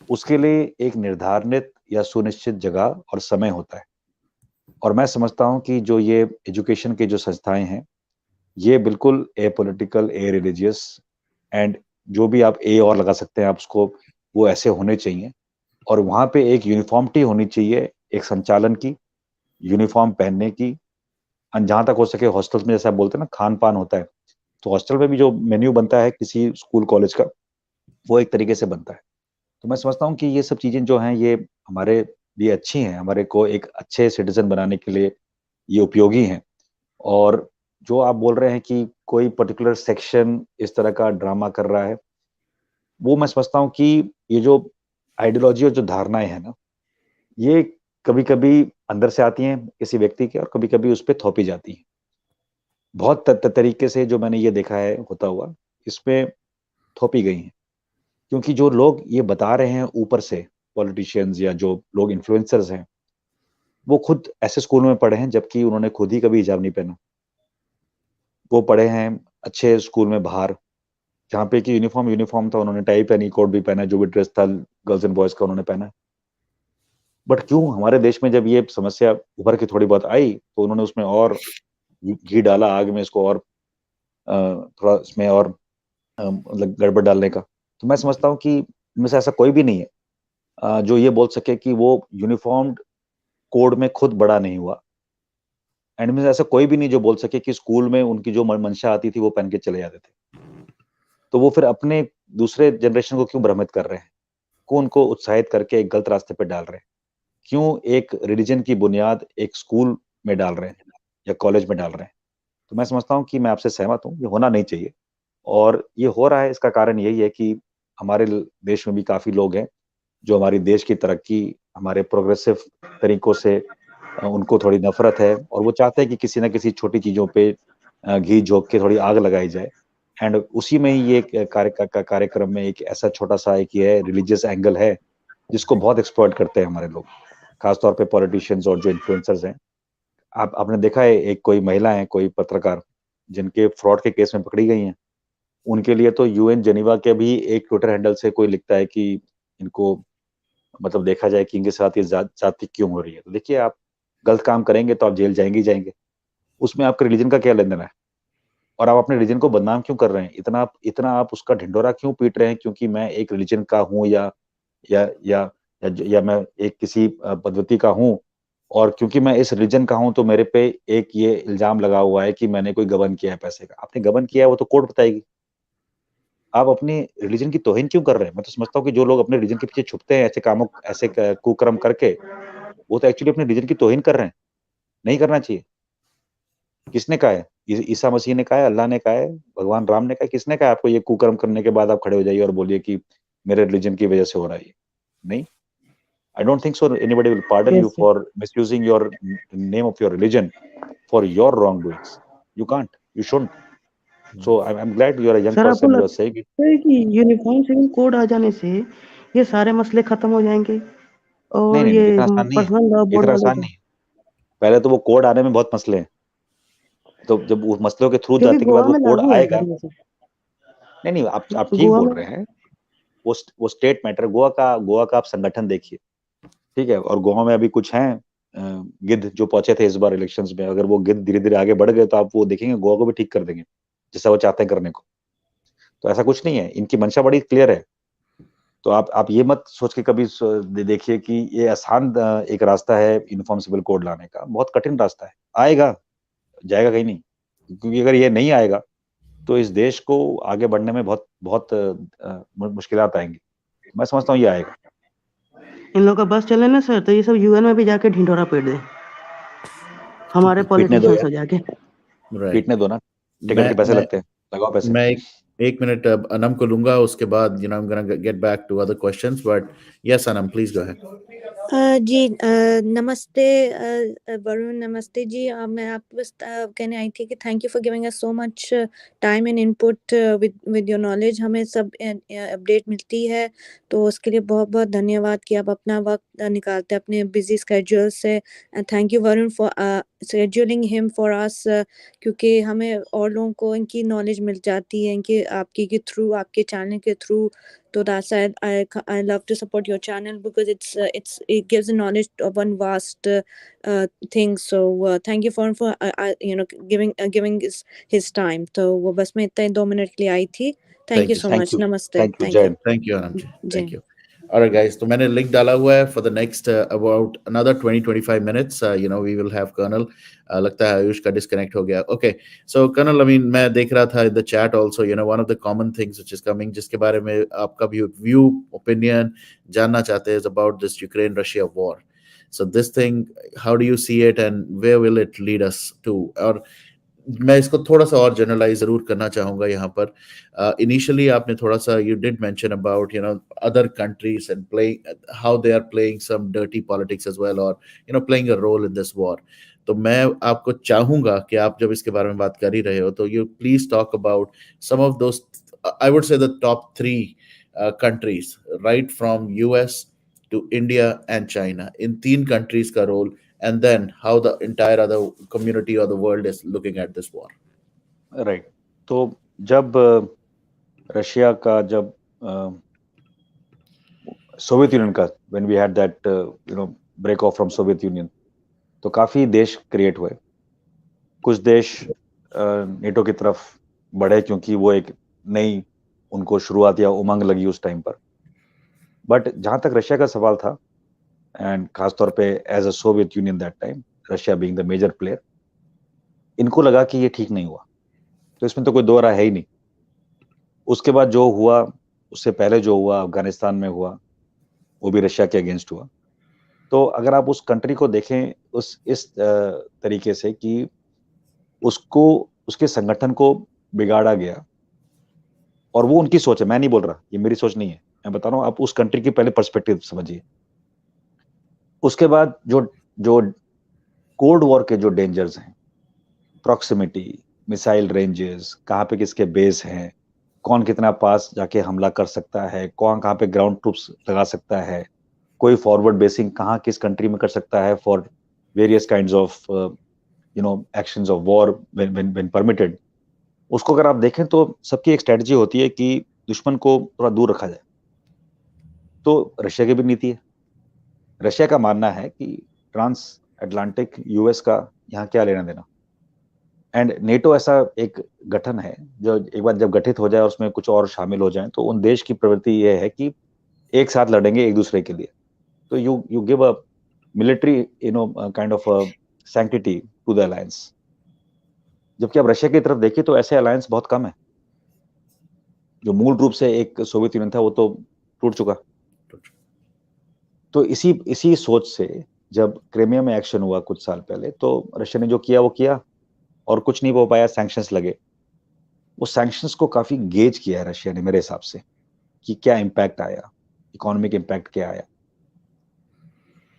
उसके लिए एक निर्धारित या सुनिश्चित जगह और समय होता है। और मैं समझता हूँ कि जो ये एजुकेशन के जो संस्थाएं हैं, ये बिल्कुल ए पॉलिटिकल, ए रिलीजियस एंड जो भी आप ए और लगा सकते हैं आप उसको, वो ऐसे होने चाहिए। और वहाँ पे एक यूनिफॉर्मिटी होनी चाहिए, एक संचालन की, यूनिफॉर्म पहनने की। जहाँ तक हो सके हॉस्टल्स में जैसे आप बोलते हैं ना खान पान होता है, तो हॉस्टल में भी जो मेन्यू बनता है किसी स्कूल कॉलेज का, वो एक तरीके से बनता है। तो मैं समझता हूँ कि ये सब चीजें जो हैं ये हमारे लिए अच्छी हैं, हमारे को एक अच्छे सिटीजन बनाने के लिए ये उपयोगी हैं। और जो आप बोल रहे हैं कि कोई पर्टिकुलर सेक्शन इस तरह का ड्रामा कर रहा है, वो मैं समझता हूँ कि ये जो आइडियोलॉजी और जो धारणाएं हैं ना, ये कभी कभी अंदर से आती हैं किसी व्यक्ति के और कभी कभी उस पर थोपी जाती हैं। बहुत तरीके से जो मैंने ये देखा है होता हुआ, इसमें थोपी गई हैं। क्योंकि जो लोग ये बता रहे हैं ऊपर से, पॉलिटिशियंस या जो लोग इन्फ्लुएंसर्स हैं, वो खुद ऐसे स्कूल में पढ़े हैं जबकि उन्होंने खुद ही कभी हिजाब नहीं पहना। वो पढ़े हैं अच्छे स्कूल में बाहर, जहाँ पे कि यूनिफॉर्म यूनिफॉर्म था, उन्होंने टाई पहनी, कोट भी पहना, जो भी ड्रेस था गर्ल्स एंड बॉयज का उन्होंने पहना। बट क्यों हमारे देश में जब ये समस्या उभर के थोड़ी बहुत आई तो उन्होंने उसमें और घी डाला आग में, इसको और थोड़ा इसमें और मतलब गड़बड़ डालने का। तो मैं समझता हूँ कि इनमें से ऐसा कोई भी नहीं है जो ये बोल सके कि वो यूनिफॉर्म कोड में खुद बड़ा नहीं हुआ। एंड में से ऐसा कोई भी नहीं जो बोल सके कि स्कूल में उनकी जो मंशा आती थी वो पहन के चले जाते थे। तो वो फिर अपने दूसरे जनरेशन को क्यों भ्रमित कर रहे हैं, क्यों उनको उत्साहित करके एक गलत रास्ते पे डाल रहे हैं, क्यों एक रिलीजन की बुनियाद एक स्कूल में डाल रहे हैं या कॉलेज में डाल रहे हैं। तो मैं समझता हूँ कि मैं आपसे सहमत हूँ, ये होना नहीं चाहिए। और ये हो रहा है, इसका कारण यही है कि हमारे देश में भी काफी लोग हैं जो हमारी देश की तरक्की, हमारे प्रोग्रेसिव तरीकों से उनको थोड़ी नफरत है और वो चाहते हैं कि किसी ना किसी छोटी चीजों पे घी झोंक के थोड़ी आग लगाई जाए। एंड उसी में ही ये एक कार्यक्रम में एक ऐसा छोटा सा एक ये रिलीजियस एंगल है जिसको बहुत एक्सप्लॉइट करते हैं हमारे लोग, खासतौर पे पॉलिटिशियंस और जो इन्फ्लुएंसर्स हैं। आपने देखा है एक कोई महिला है, कोई पत्रकार, जिनके फ्रॉड के केस में पकड़ी गई हैं, उनके लिए तो यूएन जेनीवा के भी एक ट्विटर हैंडल से कोई लिखता है कि इनको मतलब देखा जाए कि इनके साथ ये जाति क्यों हो रही है। तो देखिए, आप गलत काम करेंगे तो आप जेल जाएंगे ही जाएंगे, उसमें आपके रिलीजन का क्या लेन देना है। और आप अपने रिलीजन को बदनाम क्यों कर रहे हैं, इतना आप उसका ढिंडोरा क्यों पीट रहे हैं क्योंकि मैं एक रिलीजन का हूँ या मैं एक किसी पद्धति का हूँ, और क्योंकि मैं इस रिलीजन का हूँ तो मेरे पे एक ये इल्जाम लगा हुआ है कि मैंने कोई गबन किया है पैसे का। आपने गबन किया है वो तो कोर्ट बताएगी। आप अपने रिलीजन की तौहीन क्यों कर रहे हैं। मैं तो समझता हूँ कि जो लोग अपने रिलीजन के पीछे छुपते हैं ऐसे कामों, ऐसे कुकर्म करके, वो तो एक्चुअली अपने रिलीजन की तौहीन कर रहे हैं। नहीं करना चाहिए। किसने कहा है? ईसा मसीह ने कहा है, अल्लाह ने कहा है, भगवान राम ने कहा है, किसने कहा है आपको ये कुकर्म करने के बाद आप खड़े हो जाइए और बोलिए कि मेरे रिलीजन की वजह से हो रहा है ये? नहीं। I don't think so anybody will pardon you yes for misusing your name of your religion for your wrongdoings. You can't, you shouldn't. So I'm glad you are a young sir, आपको person, you are saying it. लगता है कि uniform civil code आ जाने से ये सारे मसले खत्म हो जाएंगे नहीं और नहीं ये नहीं, इतना आसान नहीं है, पर्सनल लॉ बोर्ड इतना वाले आसान का? नहीं है। पहले तो वो कोड आने में बहुत मसले हैं, तो जब उस मसलों के थ्रू क्योंकि जाने के बाद गोवा वो में कोड लागू है आएगा। सर ये सब। नहीं नहीं, आप ठीक गोवा बोल में रहे हैं। वो स्टेट मैटर, गोवा का आप संगठन देखिए, ठीक है। और गोवा में अभी कुछ हैं गिद्ध जो पहुंचे थे इस बार इलेक्शंस में, अगर वो गिद्ध धीरे धीरे आगे बढ़ गए तो आप वो देखेंगे गोवा को भी ठीक कर देंगे जैसा वो चाहते हैं करने को। तो ऐसा कुछ नहीं है, इनकी मंशा बड़ी क्लियर है। तो आप ये मत सोच के कभी देखिए कि ये आसान एक रास्ता है यूनिफॉर्म सिविल कोड लाने का। बहुत कठिन रास्ता है, आएगा, जाएगा कहीं नहीं। क्योंकि अगर ये नहीं आएगा तो इस देश को आगे बढ़ने में बहुत बहुत मुश्किलात आएंगी। मैं समझता हूँ ये आएगा। इन लोग का बस चले ना सर, तो ये सब यूएन में भी जाके ढिंढोरा पीट दे, हमारे पीटने दो पॉलिटिशियंस यार, हो जाके। राइट। पीटने दो ना, टिकट मैं के पैसे मैं लगते हैं, लगाओ पैसे। मैं एक मिनट अब अनम को लूंगा, उसके बाद I am gonna get back to other questions, but yes um please go ahead. जी नमस्ते वरुण, नमस्ते जी। मैं आपको बस कहने आई थी कि thank you for giving us so much time and input with your knowledge. हमें सब अपडेट मिलती है, तो उसके लिए बहुत बहुत धन्यवाद कि आप अपना वक्त निकालते हैं अपने बिजी स्केड्यूल से। And thank you Varun for scheduling him for us, क्योंकि हमें और लोगों को इनकी नॉलेज मिल जाती है इनके आपके के थ्रू, आपके चैनल के through. So that's I love to support your channel because it gives a knowledge of one vast thing. So thank you for giving his time. तो वो बस मैं इतना ही 2 मिनट के लिए आई थी। Thank you so thank much. You, Namaste. Thank you, Thank you. जय। Thank you Anam जी, जय। Thank you. Alright guys, तो मैंने लिंक डाला हुआ है for the next about another 20-25 minutes, we will have Colonel, लगता है आयुष का डिस्कनेक्ट हो गया। Okay, so Colonel, I mean मैं देख रहा था in the chat also, one of the common things which is coming, जिसके बारे में आपका भी व्यू ओपिनियन जानना चाहते हैं, is about this Ukraine Russia war. So this thing, how do you see it and where will it lead us to? और मैं इसको थोड़ा सा और जनरलाइज जरूर करना चाहूंगा यहाँ पर। इनिशियली आपने थोड़ा सा you did mention about other countries and playing how they are playing some dirty politics as well, और playing a role in this war. तो मैं आपको चाहूंगा कि आप जब इसके बारे में बात कर ही रहे हो, तो you please talk about some of those, I would say the top 3 countries, right from US to India and China, in 3 countries का role, and then how the entire other community or the world is looking at this war. Right. तो जब Russia का, जब Soviet Union का, when we had that break off from Soviet Union, तो काफी देश create हुए। कुछ देश नेटो की तरफ बढ़े क्योंकि वो एक नई उनको शुरुआत या उमंग लगी उस टाइम पर। बट जहां तक रशिया का सवाल था, एंड खासतौर पे as a Soviet Union that time, Russia being the major player, इनको लगा कि ये ठीक नहीं हुआ। तो इसमें तो कोई दो राय है ही नहीं। उसके बाद जो हुआ, उससे पहले जो हुआ अफगानिस्तान में हुआ, वो भी रशिया के अगेंस्ट हुआ। तो अगर आप उस कंट्री को देखें इस तरीके से कि उसको, उसके संगठन को बिगाड़ा गया, और वो उनकी सोच है, मैं नहीं बोल रहा, ये मेरी सोच नहीं है, मैं बता रहा हूँ। आप उस कंट्री की पहले पर्सपेक्टिव समझिए। उसके बाद जो जो कोल्ड वॉर के जो डेंजर्स हैं, प्रॉक्सिमिटी, मिसाइल रेंजेस, कहाँ पे किसके बेस हैं, कौन कितना पास जाके हमला कर सकता है, कौन कहाँ पे ग्राउंड ट्रूप्स लगा सकता है, कोई फॉरवर्ड बेसिंग कहाँ किस कंट्री में कर सकता है for various kinds of actions of war when permitted. उसको अगर आप देखें तो सबकी एक स्ट्रेटजी होती है कि दुश्मन को थोड़ा दूर रखा जाए। तो रशिया की भी नीति है। रशिया का मानना है कि ट्रांस अटलांटिक यूएस का यहाँ क्या लेना देना। एंड नेटो ऐसा एक गठन है जो एक बार जब गठित हो जाए और उसमें कुछ और शामिल हो जाए, तो उन देश की प्रवृत्ति यह है कि एक साथ लड़ेंगे एक दूसरे के लिए। तो you give a military kind of sanctity to the alliance. जबकि अब रशिया की तरफ देखिए तो ऐसे अलायंस बहुत कम है। जो मूल रूप से एक सोवियत यूनियन था वो तो टूट चुका। तो इसी सोच से जब क्रीमिया में एक्शन हुआ कुछ साल पहले, तो रशिया ने जो किया वो किया, और कुछ नहीं हो पाया, सैंक्शंस लगे। वो सैंक्शंस को काफी गेज किया है रशिया ने मेरे हिसाब से, कि क्या इम्पैक्ट आया, इकोनॉमिक इम्पैक्ट क्या आया।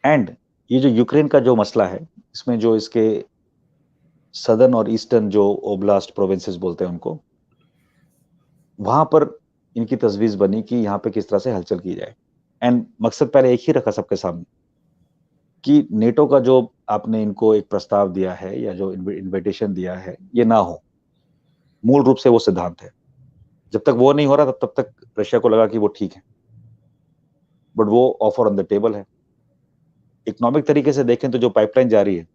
एंड ये जो यूक्रेन का जो मसला है, इसमें जो इसके सदर्न और ईस्टर्न जो ओब्लास्ट प्रोविंसेस बोलते हैं उनको, वहां पर इनकी तजवीज बनी कि यहाँ पे किस तरह से हलचल की जाए। एंड मकसद पहले एक ही रखा सबके सामने कि नेटो का जो आपने इनको एक प्रस्ताव दिया है या जो इन्विटेशन दिया है, ये ना हो। मूल रूप से वो सिद्धांत है। जब तक वो नहीं हो रहा तब तक रशिया को लगा कि वो ठीक है, बट वो ऑफर ऑन द टेबल है। इकोनॉमिक तरीके से देखें तो जो पाइपलाइन जारी है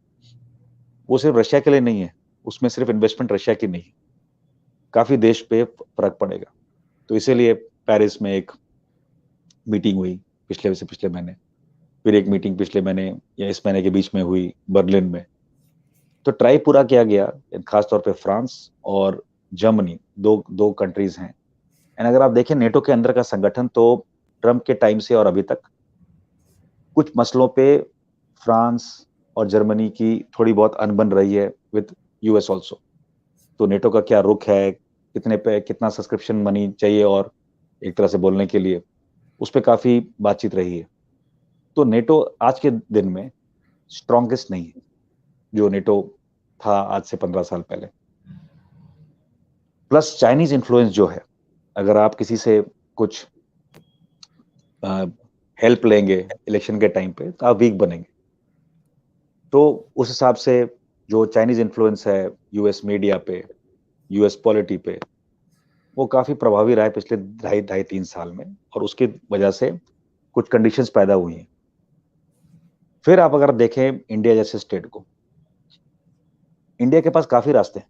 वो सिर्फ रशिया के लिए नहीं है, उसमें सिर्फ इन्वेस्टमेंट रशिया की नहीं, काफी देश पे फर्क पड़ेगा। तो इसीलिए पेरिस में एक मीटिंग हुई पिछले महीने, फिर एक मीटिंग पिछले महीने या इस महीने के बीच में हुई बर्लिन में। तो ट्राई पूरा किया गया, खासतौर पे फ्रांस और जर्मनी, दो कंट्रीज हैं। एंड अगर आप देखें नेटो के अंदर का संगठन, तो ट्रम्प के टाइम से और अभी तक कुछ मसलों पे फ्रांस और जर्मनी की थोड़ी बहुत अनबन रही है विद यूएस ऑल्सो। तो नेटो का क्या रुख है, कितने पे कितना सब्सक्रिप्शन मनी चाहिए, और एक तरह से बोलने के लिए उस पर काफी बातचीत रही है। तो नेटो आज के दिन में स्ट्रॉन्गेस्ट नहीं है जो नेटो था आज से 15 साल पहले। प्लस चाइनीज इन्फ्लुएंस जो है, अगर आप किसी से कुछ हेल्प लेंगे इलेक्शन के टाइम पे तो आप वीक बनेंगे। तो उस हिसाब से जो चाइनीज इन्फ्लुएंस है यूएस मीडिया पे, यूएस पॉलिटी पे, वो काफी प्रभावी रहा है पिछले ढाई 3 साल में, और उसकी वजह से कुछ कंडीशंस पैदा हुई हैं। फिर आप अगर देखें इंडिया जैसे स्टेट को, इंडिया के पास काफी रास्ते हैं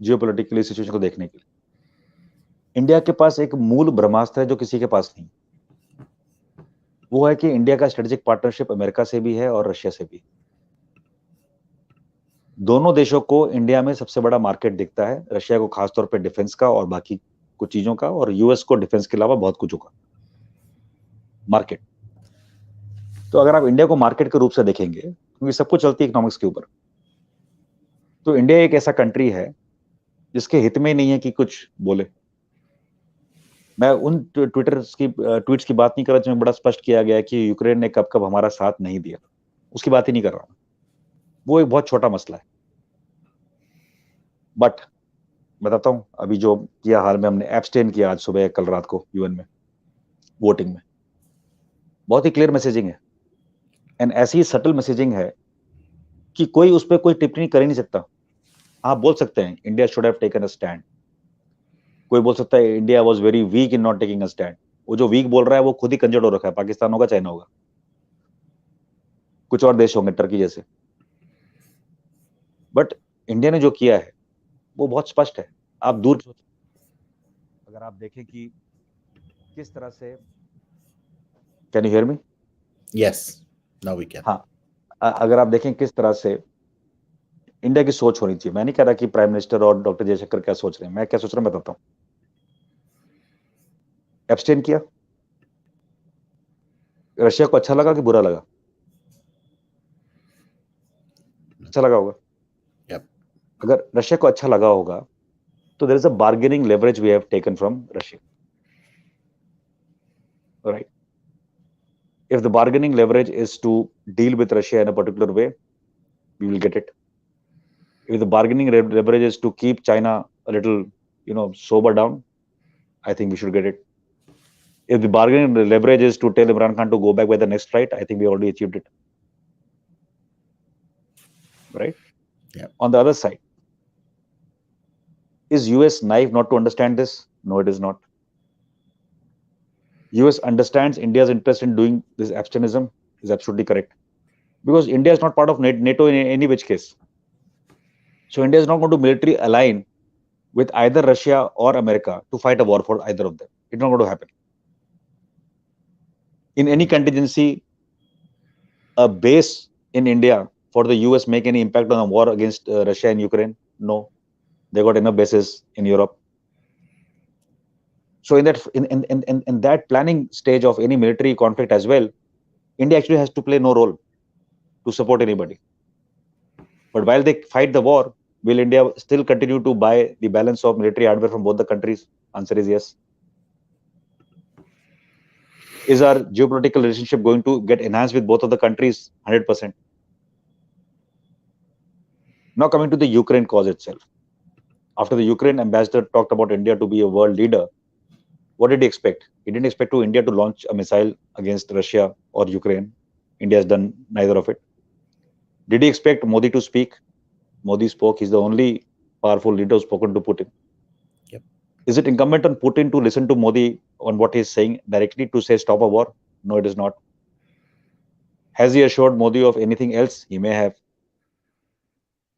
जियोपॉलिटिकली सिचुएशन को देखने के लिए। इंडिया के पास एक मूल ब्रह्मास्त्र है जो किसी के पास नहीं। वो है कि इंडिया का स्ट्रेटेजिक पार्टनरशिप अमेरिका से भी है और रशिया से भी। दोनों देशों को इंडिया में सबसे बड़ा मार्केट दिखता है, रशिया को खासतौर पर डिफेंस का और बाकी कुछ चीजों का, और यूएस को डिफेंस के अलावा बहुत कुछ का मार्केट। तो अगर आप इंडिया को मार्केट के रूप से देखेंगे, क्योंकि सब कुछ चलती है इकोनॉमिक्स के ऊपर, तो इंडिया एक ऐसा कंट्री है जिसके हित में ही नहीं है कि कुछ बोले। मैं उन ट्वीट्स की बात नहीं कर रहा जिसमें बड़ा स्पष्ट किया गया है कि यूक्रेन ने कब कब हमारा साथ नहीं दिया, उसकी बात ही नहीं कर रहा हूं। वो एक बहुत छोटा मसला है। बट बताता हूं, अभी जो किया हाल में हमने एब्सटेन किया आज सुबह कल रात को यूएन में वोटिंग में, बहुत ही क्लियर मैसेजिंग है। एंड ऐसी सटल मैसेजिंग है कि कोई उस पर कोई टिप्पणी कर ही नहीं सकता। आप बोल सकते हैं India should have taken a stand, कोई बोल सकता है India was very weak in not taking a stand. वो जो वीक बोल रहा है वो खुद ही कंजर्ड हो रखा है, पाकिस्तान होगा, चाइना होगा, कुछ और देश होंगे, टर्की जैसे। बट इंडिया ने जो किया है वो बहुत स्पष्ट है। आप दूर अगर आप देखें कि किस तरह से, can you hear me? Yes, now we can. हाँ, अगर आप देखें किस तरह से इंडिया की सोच होनी चाहिए। मैं नहीं कह रहा कि प्राइम मिनिस्टर और डॉक्टर जयशंकर क्या सोच रहे हैं, मैं क्या सोच रहा हूं बताता हूं। एब्सटेन किया, रशिया को अच्छा लगा कि बुरा लगा? अच्छा लगा होगा। Yep. अगर रशिया को अच्छा लगा होगा तो there is a bargaining leverage we have taken from Russia, right? If the bargaining leverage is to deal with Russia in a particular way, we will get it. If the bargaining leverage is to keep China a little, sober down, I think we should get it. If the bargaining leverage is to tell Imran Khan to go back by the next flight, I think we already achieved it. Right? Yeah. On the other side, is US naive not to understand this? No, it is not. US understands India's interest in doing this abstainism, is absolutely correct. Because India is not part of NATO in any which case. So India is not going to militarily align with either Russia or America to fight a war for either of them. It's not going to happen. In any contingency, a base in India for the US make any impact on a war against Russia and Ukraine? No. They got enough bases in Europe. So in that planning stage of any military conflict as well, India actually has to play no role to support anybody. But while they fight the war, will India still continue to buy the balance of military hardware from both the countries? Answer is yes. Is our geopolitical relationship going to get enhanced with both of the countries? 100%. Now coming to the Ukraine cause itself. After the Ukraine ambassador talked about India to be a world leader, what did he expect? He didn't expect India to launch a missile against Russia or Ukraine. India has done neither of it. Did he expect Modi to speak? Modi spoke. He's the only powerful leader who's spoken to Putin. Yep. Is it incumbent on Putin to listen to Modi on what he's saying directly to say stop a war? No, it is not. Has he assured Modi of anything else? He may have.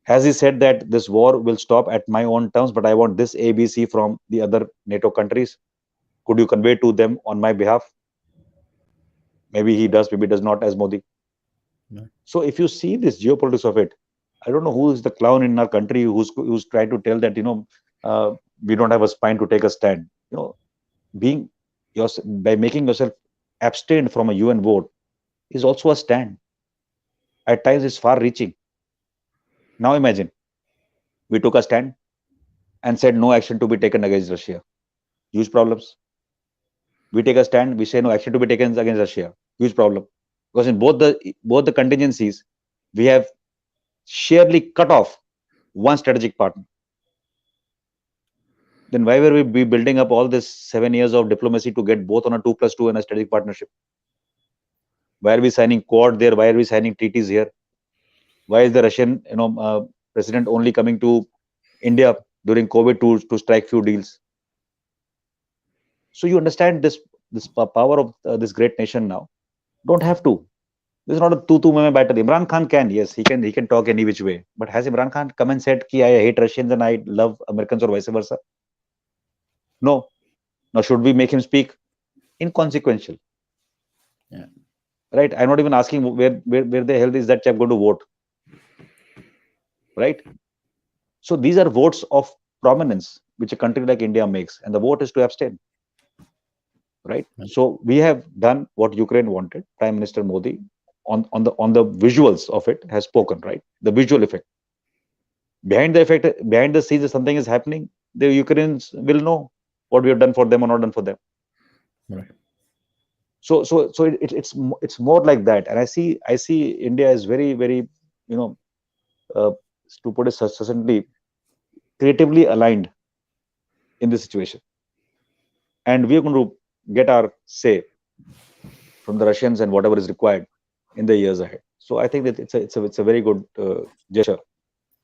Has he said that this war will stop at my own terms, but I want this ABC from the other NATO countries? Could you convey to them on my behalf? Maybe he does, maybe does not, as Modi. No. So if you see this geopolitics of it, I don't know who is the clown in our country who's trying to tell that we don't have a spine to take a stand. Being by making yourself abstain from a UN vote is also a stand. At times, it's far-reaching. Now imagine we took a stand and said no action to be taken against Russia. Huge problems. We take a stand, we say no action to be taken against Russia. Huge problem. Because in both the contingencies, we have sheerly cut off one strategic partner. Then why were we building up all this 7 years of diplomacy to get both on a 2+2 and a strategic partnership? Why are we signing Quad there? Why are we signing treaties here? Why is the Russian president only coming to India during COVID to strike few deals? So you understand this power of this great nation now. Don't have to. This is not a tu mein battle. Imran Khan can, yes, he can talk any which way. But has Imran Khan come and said ki I hate Russians and I love Americans or vice versa? No. Now should we make him speak? Inconsequential. Yeah. Right. I'm not even asking where the hell is that chap going to vote. Right. So these are votes of prominence which a country like India makes, and the vote is to abstain. Right. So we have done what Ukraine wanted. Prime Minister Modi on the visuals of it has spoken, right? The visual effect. Behind the scenes, if something is happening, the Ukrainians will know what we have done for them or not done for them. Right. So it's more like that, and I see India is very, very, to put it succinctly, creatively aligned in this situation, and we are going to get our say from the Russians and whatever is required in the years ahead. So I think that it's a very good gesture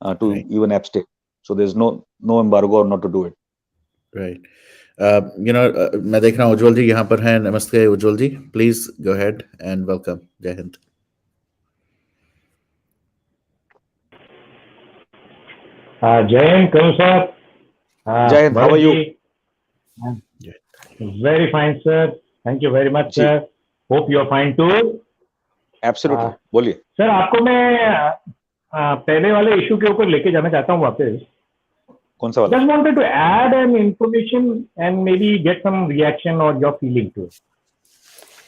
to even abstain. So there's no embargo or not to do it. Right. मैं देख रहा हूँ उज्जवल जी यहाँ पर हैं. नमस्ते Ujjwal ji, please go ahead and welcome. जय Hind. Jai Hind, Kanu sir. Jai Hind, how are you? Very fine, sir. Thank you very much, sir. Hope you are fine too. Absolutely. बोलिए. सर आपको मैं पहले वाले इशू के ऊपर लेके जाना चाहता हूँ वापस. कौन सा वाला? Just wanted to add an information and maybe get some reaction or your feeling to it.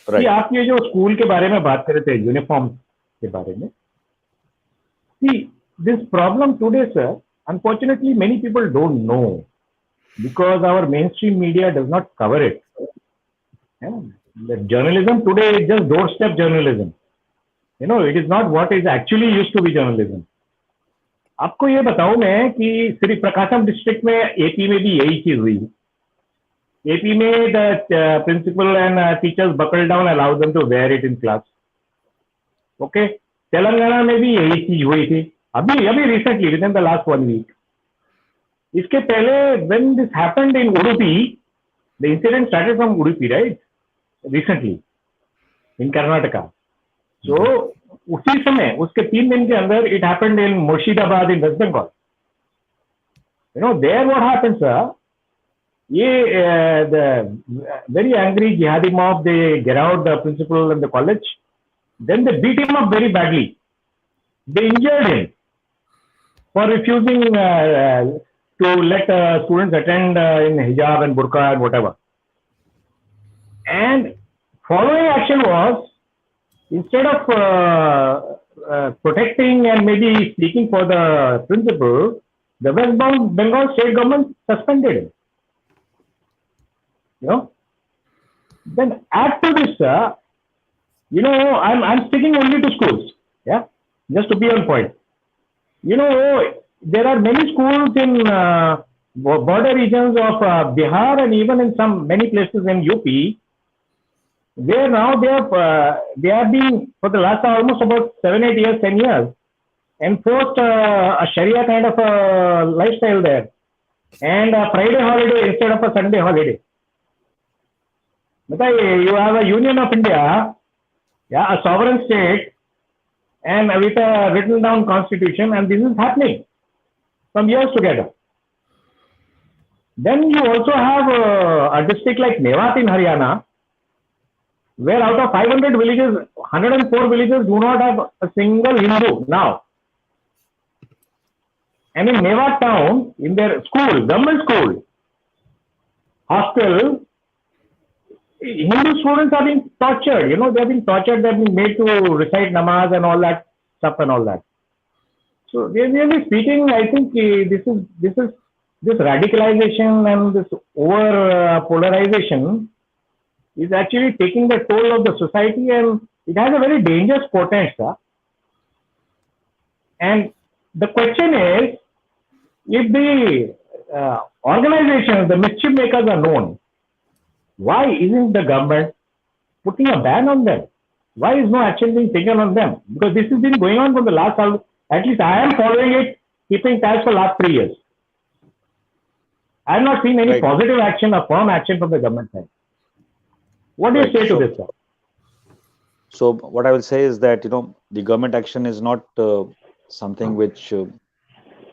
Right. आप ये जो स्कूल के बारे में बात कर रहे थे, यूनिफॉर्म के बारे में. See, this problem today, sir, unfortunately, many people don't know because our mainstream media does not cover it. Yeah. The journalism today is just doorstep journalism. It is not what is actually used to be journalism. आपको ये बताऊं मैं कि Shri Prakasam district में AP में भी यही चीज हुई. एपी में the principal and teachers buckle down allow them to wear it in class. Okay. Telangana में भी यही चीज हुई थी अभी recently within the last 1 week. इसके पहले when this happened in Udupi, the incident started from Udupi, right, recently in Karnataka. So उसी समय उसके 3 दिन के अंदर it happened in Murshidabad in West Bengal. There what happens, ये the very angry jihadi mob, they get out the principal and the college, then they beat him up very badly. They injured him for refusing to let students attend in hijab and burqa and whatever. And following action was, instead of protecting and maybe speaking for the principal, the West Bengal state government suspended him. Then add to this, I'm speaking only to schools. Yeah. Just to be on point, there are many schools in border regions of Bihar and even in many places in UP, where now they are being, for the last almost about 7-8 years, 10 years, enforced a Sharia kind of a lifestyle there, and a Friday holiday instead of a Sunday holiday. You have a Union of India, a sovereign state, and with a written down constitution, and this is happening from years together. Then you also have a district like Mewat in Haryana, where out of 500 villages, 104 villages do not have a single Hindu now. And in Mewat town, in their school, government school, hostel, Hindu students are being tortured. They're being tortured. They're being made to recite namaz and all that stuff and all that. So really speaking, I think this radicalization and this over polarization is actually taking the toll of the society, and it has a very dangerous potential. And the question is, if the organizations, the mischief makers are known, why isn't the government putting a ban on them? Why is no action being taken on them? Because this has been going on for the last, at least I am following it, keeping tabs for the last 3 years. I have not seen any positive action or firm action from the government side. What do you say to this, sir? So what I will say is that, the government action is not something which,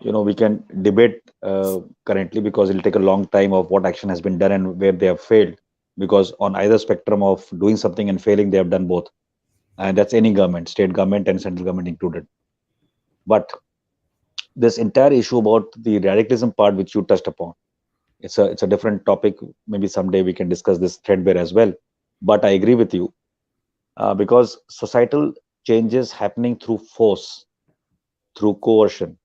we can debate currently, because it'll take a long time of what action has been done and where they have failed. Because on either spectrum of doing something and failing, they have done both. And that's any government, state government and central government included. But this entire issue about the radicalism part, which you touched upon, it's a different topic. Maybe someday we can discuss this threadbare as well. But I agree with you, because societal changes happening through force, through coercion,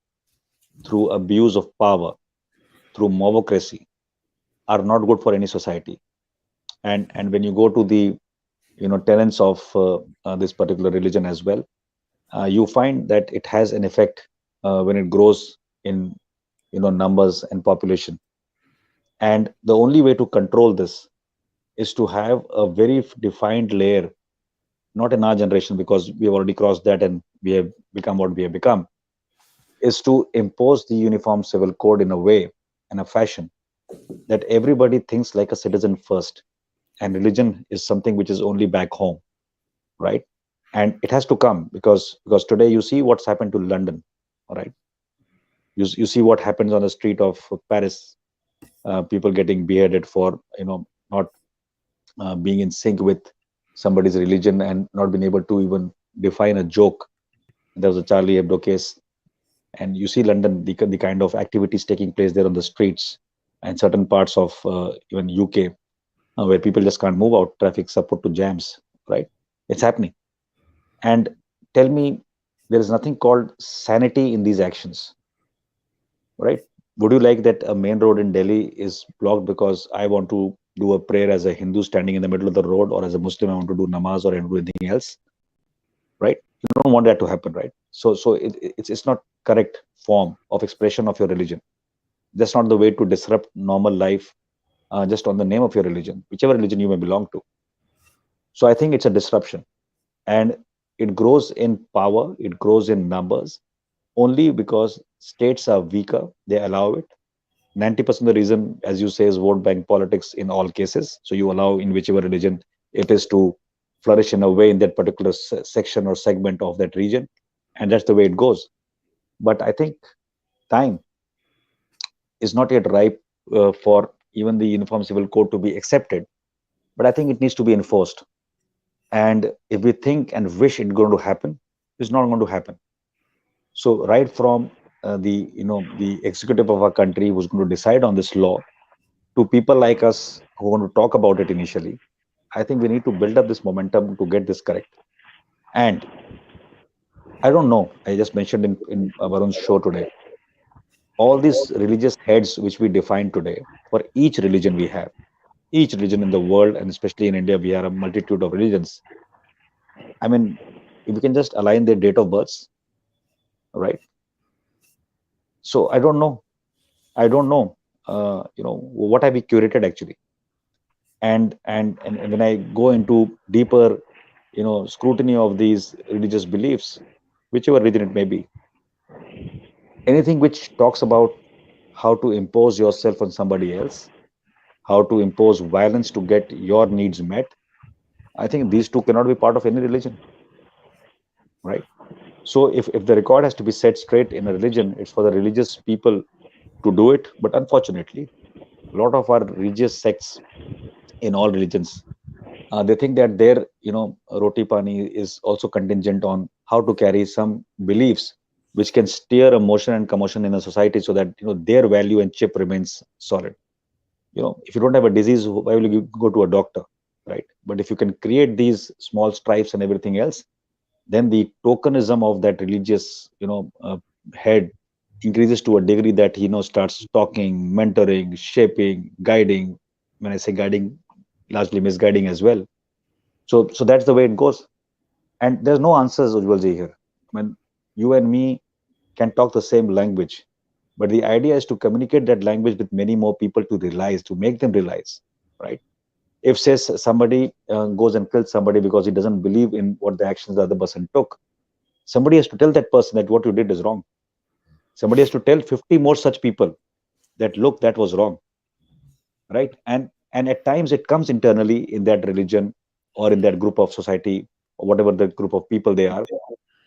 through abuse of power, through mobocracy, are not good for any society. And when you go to the tenets of this particular religion as well, you find that it has an effect when it grows in numbers and population. And the only way to control this is to have a very defined layer, not in our generation, because we have already crossed that and we have become what we have become, is to impose the uniform civil code in a way and a fashion that everybody thinks like a citizen first, and religion is something which is only back home, right? And it has to come, because today you see what's happened to London, all right? You see what happens on the street of Paris, people getting beheaded for not being in sync with somebody's religion and not being able to even define a joke. There was a Charlie Hebdo case, and you see London, the kind of activities taking place there on the streets, and certain parts of even UK, where people just can't move out, traffic's up put to jams, right? It's happening. And tell me, there is nothing called sanity in these actions, right? Would you like that a main road in Delhi is blocked because I want to do a prayer as a Hindu standing in the middle of the road, or as a Muslim I want to do namaz or anything else, right? You don't want that to happen, right? So it's not correct form of expression of your religion. That's not the way to disrupt normal life, just on the name of your religion, whichever religion you may belong to. So I think it's a disruption, and it grows in power, it grows in numbers, only because states are weaker, they allow it. 90% of the reason, as you say, is vote bank politics in all cases. So you allow in whichever religion it is to flourish in a way in that particular section or segment of that region, and that's the way it goes. But I think time is not yet ripe for even the Uniform Civil Code to be accepted, but I think it needs to be enforced. And if we think and wish it's going to happen, it's not going to happen. So right from the executive of our country, who's going to decide on this law, to people like us who want to talk about it initially, I think we need to build up this momentum to get this correct. And I don't know, I just mentioned in Varun's show today, all these religious heads which we define today, for each religion we have, each religion in the world, and especially in India, we are a multitude of religions. I mean, if we can just align their date of births, right? So I don't know. What have we curated actually? And when I go into deeper, scrutiny of these religious beliefs, whichever religion it may be, anything which talks about how to impose yourself on somebody else, how to impose violence to get your needs met, I think these two cannot be part of any religion, right? So if the record has to be set straight in a religion, it's for the religious people to do it. But unfortunately, a lot of our religious sects in all religions, they think that their roti pani is also contingent on how to carry some beliefs which can steer a motion and commotion in a society so that their value and chip remains solid. If you don't have a disease, why will you go to a doctor, right? But if you can create these small stripes and everything else, then the tokenism of that religious head increases to a degree that he starts talking, mentoring, shaping, guiding. When I say guiding, largely misguiding as well. So that's the way it goes. And there's no answers, Ujjwalji, here. I mean, you and me can talk the same language, but the idea is to communicate that language with many more people to make them realize, right? If says somebody goes and kills somebody because he doesn't believe in what the actions the other person took, somebody has to tell that person that what you did is wrong. Somebody has to tell 50 more such people that look, that was wrong, right? And at times it comes internally in that religion or in that group of society or whatever the group of people they are,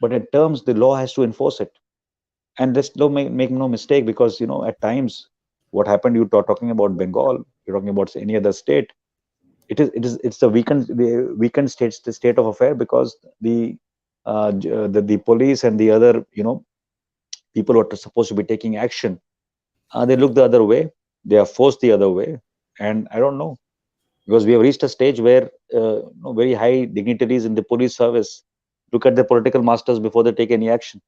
but at terms the law has to enforce it. And let's make no mistake, because at times what happened, talking about Bengal, you're talking about any other state, it's the weakened state of affair, because the police and the other people who are supposed to be taking action, they look the other way, they are forced the other way. And I don't know, because we have reached a stage where very high dignitaries in the police service look at the political masters before they take any action.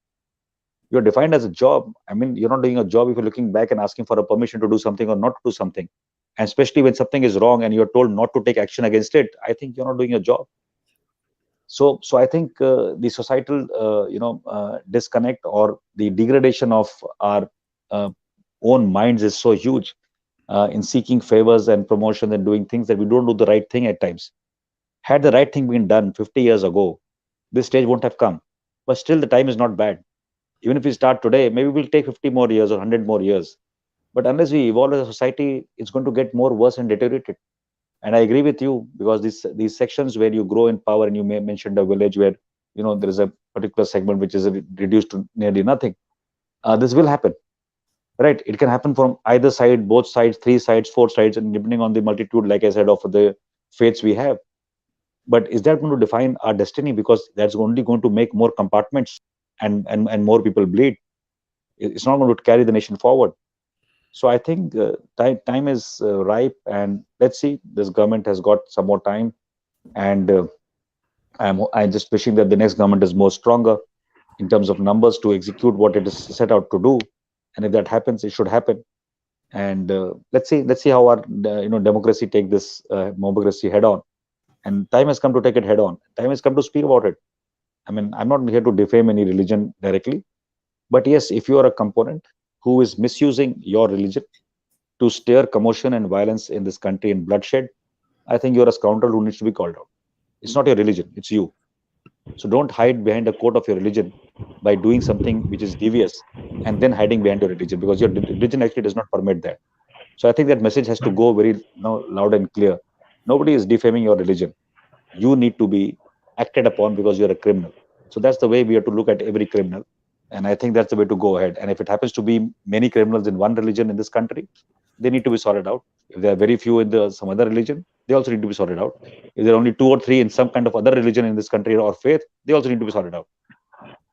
You're defined as a job. I mean, you're not doing a job if you're looking back and asking for a permission to do something or not to do something. And especially when something is wrong and you're told not to take action against it, I think you're not doing a job. So I think the societal disconnect or the degradation of our own minds is so huge in seeking favors and promotion and doing things, that we don't do the right thing at times. Had the right thing been done 50 years ago, this stage won't have come. But still, the time is not bad. Even if we start today, maybe we'll take 50 more years or 100 more years. But unless we evolve as a society, it's going to get more worse and deteriorated. And I agree with you, because these sections where you grow in power, and you mentioned a village where there is a particular segment which is reduced to nearly nothing. This will happen, right? It can happen from either side, both sides, 3 sides, 4 sides, and depending on the multitude, like I said, of the faiths we have. But is that going to define our destiny? Because that's only going to make more compartments and more people bleed. It's not going to carry the nation forward. So I think time is ripe, and let's see. This government has got some more time, and I'm just wishing that the next government is more stronger in terms of numbers to execute what it is set out to do. And if that happens, it should happen. And let's see how our democracy take this democracy head on. And time has come to take it head on. Time has come to speak about it. I mean, I'm not here to defame any religion directly, but yes, if you are a component who is misusing your religion to stir commotion and violence in this country and bloodshed, I think you're a scoundrel who needs to be called out. It's not your religion, it's you. So don't hide behind the coat of your religion by doing something which is devious and then hiding behind your religion, because your religion actually does not permit that. So I think that message has to go very loud and clear. Nobody is defaming your religion. You need to be acted upon because you're a criminal. So that's the way we have to look at every criminal. And I think that's the way to go ahead. And if it happens to be many criminals in one religion in this country, they need to be sorted out. If there are very few in some other religion, they also need to be sorted out. If there are only 2 or 3 in some kind of other religion in this country or faith, they also need to be sorted out.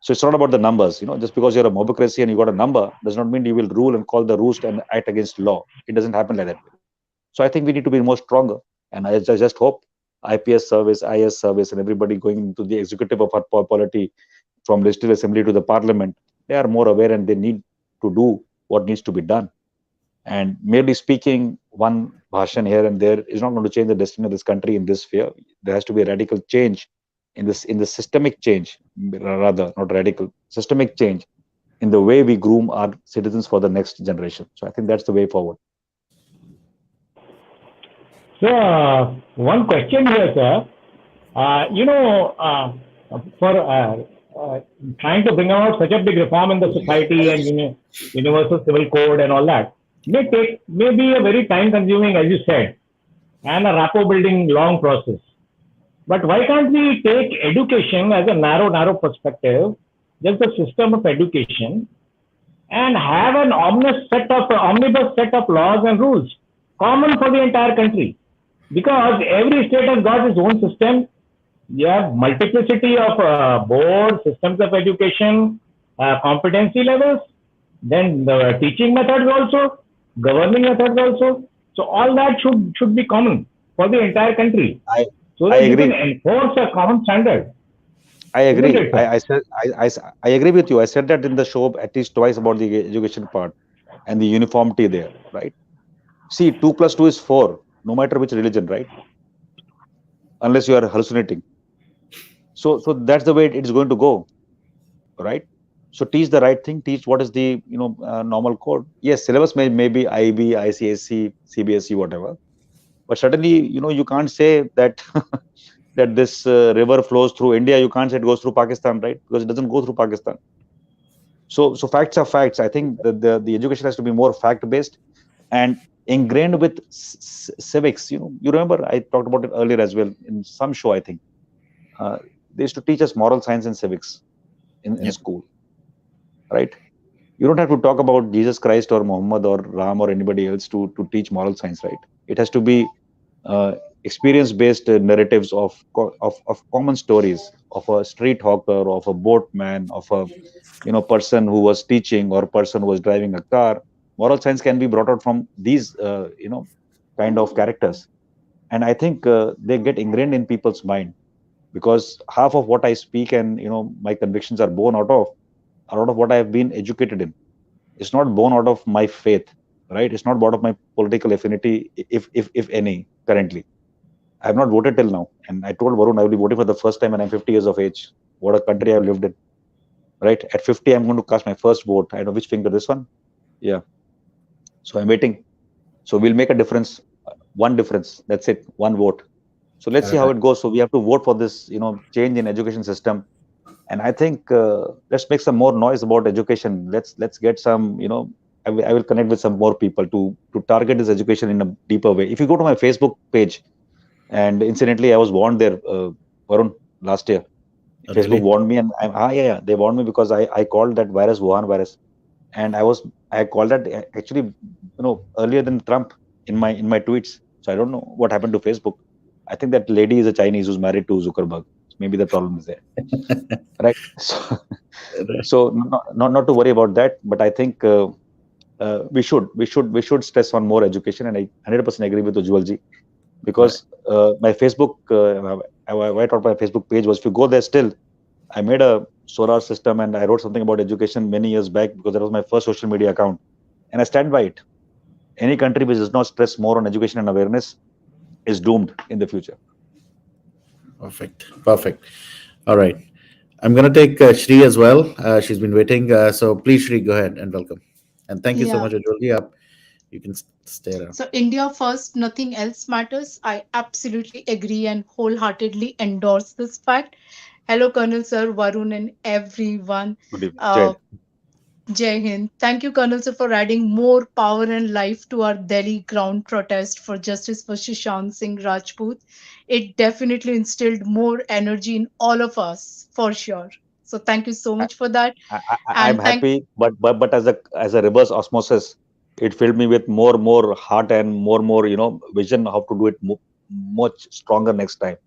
So it's not about the numbers. Just because you're a mobocracy and you got a number does not mean you will rule and call the roost and act against law. It doesn't happen like that. So I think we need to be more stronger. And I just hope IPS service, IS service, and everybody going into the executive of our polity, from legislative assembly to the parliament, they are more aware and they need to do what needs to be done. And merely speaking one bhashan here and there is not going to change the destiny of this country in this sphere. There has to be a radical change in the systemic change, rather, not radical, systemic change in the way we groom our citizens for the next generation. So I think that's the way forward. So, one question here, sir. For trying to bring about such a big reform in the society and universal civil code and all that, may be a very time consuming, as you said, and a rapport building long process. But why can't we take education as a narrow perspective, just the system of education, and have an omnibus set of laws and rules common for the entire country? Because every state has got its own system. You have multiplicity of boards, systems of education, competency levels, then the teaching methods also, governing methods also. So all that should be common for the entire country, I so I that you can agree. enforce a common standard, I isn't agree. it, sir? I said I agree with you. I said that in the show at least twice about the education part and the uniformity there, right? See, 2 plus 2 is 4, no matter which religion, right? Unless you are hallucinating. So that's the way it's going to go, right? So teach the right thing. Teach what is the normal code. Yes, syllabus may be IB, ICSC, CBSE, whatever. But certainly, you can't say that that this river flows through India. You can't say it goes through Pakistan, right? Because it doesn't go through Pakistan. So facts are facts. I think that the education has to be more fact based and ingrained with civics. You remember I talked about it earlier as well in some show. I think uh, they used to teach us moral science and civics in Yep. school, right? You don't have to talk about Jesus Christ or Muhammad or Ram or anybody else to teach moral science, right? It has to be uh, experience based narratives of common stories of a street hawker, of a boatman, of a person who was teaching or person who was driving a car. Moral science can be brought out from these kind of characters, and I think they get ingrained in people's mind, because half of what I speak and my convictions are born out of what I have been educated in. It's not born out of my faith, right? It's not born out of my political affinity, if any, currently. I have not voted till now, and I told Varun I will be voting for the first time when I'm 50 years of age. What a country I've lived in, right? At 50, I'm going to cast my first vote. I know which finger, this one. Yeah. So I'm waiting. So we'll make a difference, one difference. That's it, one vote. So let's see how it goes. So we have to vote for this, change in education system. And I think let's make some more noise about education. Let's get some, I will connect with some more people to target this education in a deeper way. If you go to my Facebook page, and incidentally, I was warned there, Varun, last year. Facebook Really? warned me, and yeah, they warned me because I called that virus Wuhan virus, and I called that actually, earlier than Trump in my tweets. So I don't know what happened to Facebook. I think that lady is a Chinese who's married to Zuckerberg. Maybe the problem is there, right? So not to worry about that, but I think we should stress on more education, and I 100% agree with Ujjwal ji, Right. because my Facebook, I thought my Facebook page was, if you go there still, I made a solar system and I wrote something about education many years back because that was my first social media account, and I stand by it. Any country which does not stress more on education and awareness is doomed in the future. Perfect. Perfect. All right. I'm going to take Shri as well. She's been waiting. So please, Shri, go ahead and welcome. And thank you so Yeah. much, Ajoli. You can stay around. So India first, nothing else matters. I absolutely agree and wholeheartedly endorse this fact. Hello, Colonel Sir, Varun, and everyone. Good evening, Uh, Jed. Jai Hind. Thank you, Colonel Sir, for adding more power and life to our Delhi ground protest for justice for Shishant Singh Rajput. It definitely instilled more energy in all of us, for sure. So thank you so I, much for that. I'm And thank happy, but as a reverse osmosis, it filled me with more heart and more vision how to do it much stronger next time.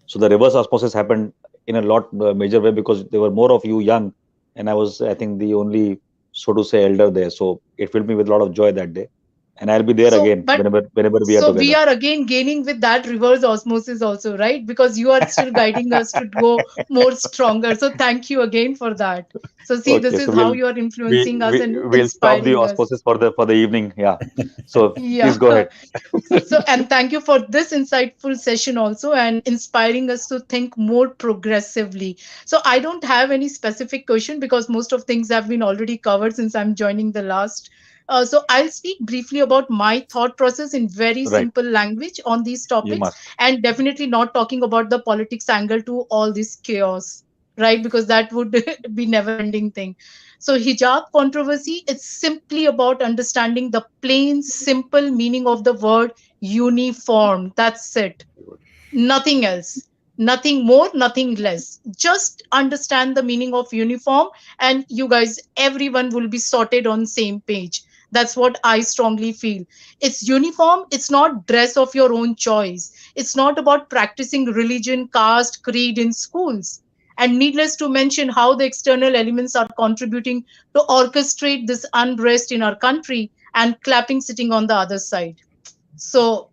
So the reverse osmosis happened in a lot major way because there were more of you young, and I was, I think, the only, so to say, elder there. So it filled me with a lot of joy that day, and I'll be there so, again but whenever we are so we together. are again gaining with that reverse osmosis also, right? Because you are still guiding us to go more stronger. So thank you again for that. So see, this Okay, so is how you are influencing us and we'll stop the inspiring us. osmosis for the evening. Yeah. So Yeah. please go ahead. So, and thank you for this insightful session also and inspiring us to think more progressively. So, I don't have any specific question because most of things have been already covered since I'm joining the last. So, I'll speak briefly about my thought process in very Right. simple language on these You topics must. and definitely not talking about the politics angle to all this chaos, right? Because that would be never ending thing. So hijab controversy is simply about understanding the plain, simple meaning of the word uniform. That's it. Nothing else. Nothing more, nothing less. Just understand the meaning of uniform, and you guys, everyone will be sorted on same page. That's what I strongly feel. It's uniform, it's not dress of your own choice. It's not about practicing religion, caste, creed in schools. And needless to mention how the external elements are contributing to orchestrate this unrest in our country, and clapping sitting on the other side. So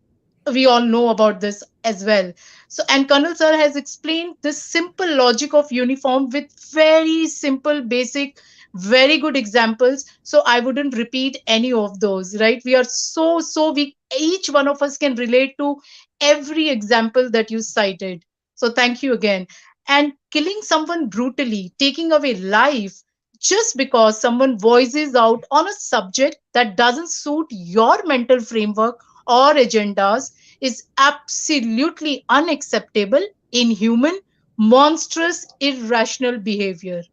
we all know about this as well. So, and Colonel Sir has explained this simple logic of uniform with very simple, basic, very good examples. So I wouldn't repeat any of those, right? We are so we each one of us can relate to every example that you cited. So thank you again. And killing someone brutally, taking away life just because someone voices out on a subject that doesn't suit your mental framework or agendas is absolutely unacceptable, inhuman, monstrous, irrational behavior.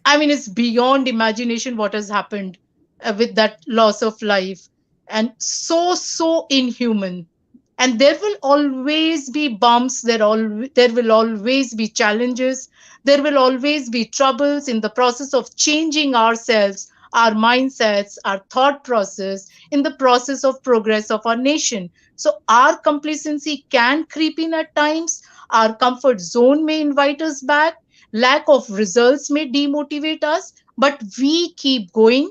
I mean, it's beyond imagination what has happened with that loss of life, and so inhuman. And there will always be bumps. There will always be challenges. There will always be troubles in the process of changing ourselves, our mindsets, our thought process, in the process of progress of our nation. So our complacency can creep in at times. Our comfort zone may invite us back. Lack of results may demotivate us, but we keep going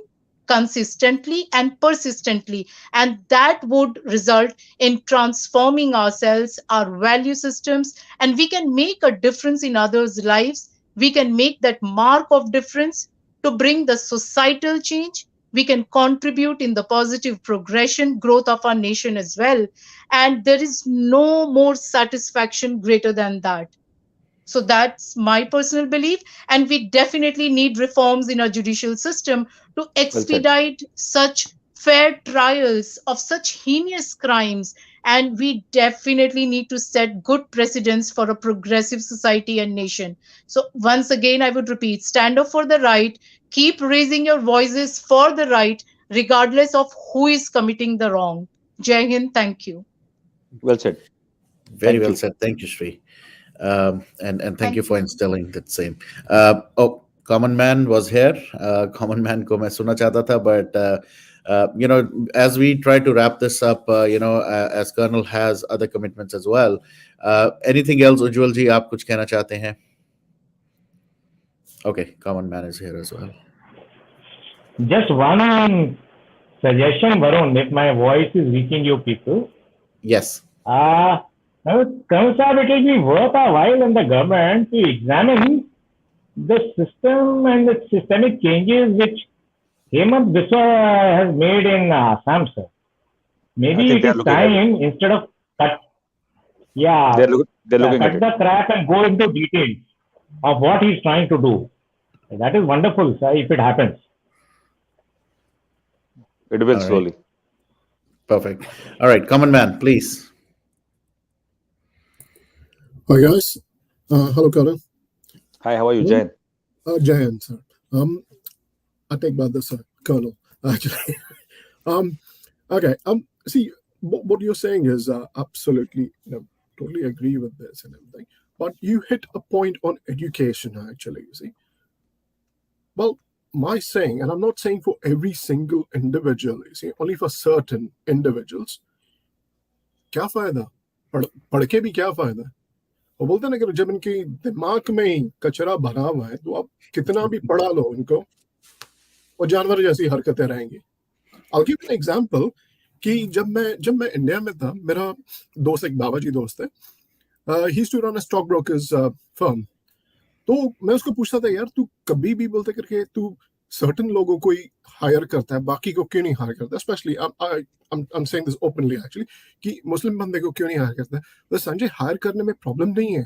consistently and persistently, and that would result in transforming ourselves, our value systems, and we can make a difference in others' lives. We can make that mark of difference to bring the societal change. We can contribute in the positive progression, growth of our nation as well. And there is no more satisfaction greater than that. So that's my personal belief. And we definitely need reforms in our judicial system to Well said. expedite such fair trials of such heinous crimes. And we definitely need to set good precedents for a progressive society and nation. So, once again, I would repeat, stand up for the right, keep raising your voices for the right, regardless of who is committing the wrong. Jai Hind, thank you. Well said. Very Thank well you. said. Thank you, Shri. And thank you Thank for you. instilling that same. Oh, Common Man was here. Common Man ko main suna chahta tha, but as we try to wrap this up, as Colonel has other commitments as well. Anything else, Ujjwal ji, aap kuch kehna chahte hain? Okay, Common Man is here as well. Just one suggestion, Varun, if my voice is reaching you people. Yes. Colonel Sahab, it will be worth a while in the government to examine the system and the systemic changes which Hemant Biswa has made in Assam, sir. I Maybe think it they are is looking at it. time, instead of cut They're looking at cut it. the crap and go into details of what he's trying to do. That is wonderful, sir, if it happens. It will All right. slowly. Perfect. All right, Common Man, please. Hi guys. Hello, Colonel. Hi, how are you, Jain? Jayan, sir. I take back this, Colonel. Actually, okay. See, what you're saying is absolutely, totally agree with this and everything. But you hit a point on education, actually. You see, well, my saying, and I'm not saying for every single individual. You see, only for certain individuals. क्या फायदा? पढ़ के भी क्या फायदा? वो बोलते हैं ना कि जब इनके दिमाग में ही कचरा भरा हुआ है तो आप कितना भी पढ़ा लो इनको, वो जानवर जैसी हरकतें रहेंगी. I'll give you an example कि जब मैं इंडिया में था, मेरा दोस्त, एक बाबा जी दोस्त है, he used to run a stock brokers firm. तो मैं उसको पूछता था, यार तू कभी भी बोलते करके तू certain लोगों को ही हायर करता है, बाकी को क्यों नहीं हायर करता? Especially I'm saying this openly actually कि मुस्लिम बंदे को क्यों नहीं हायर करता है? तो संजय, हायर करने में प्रॉब्लम नहीं है.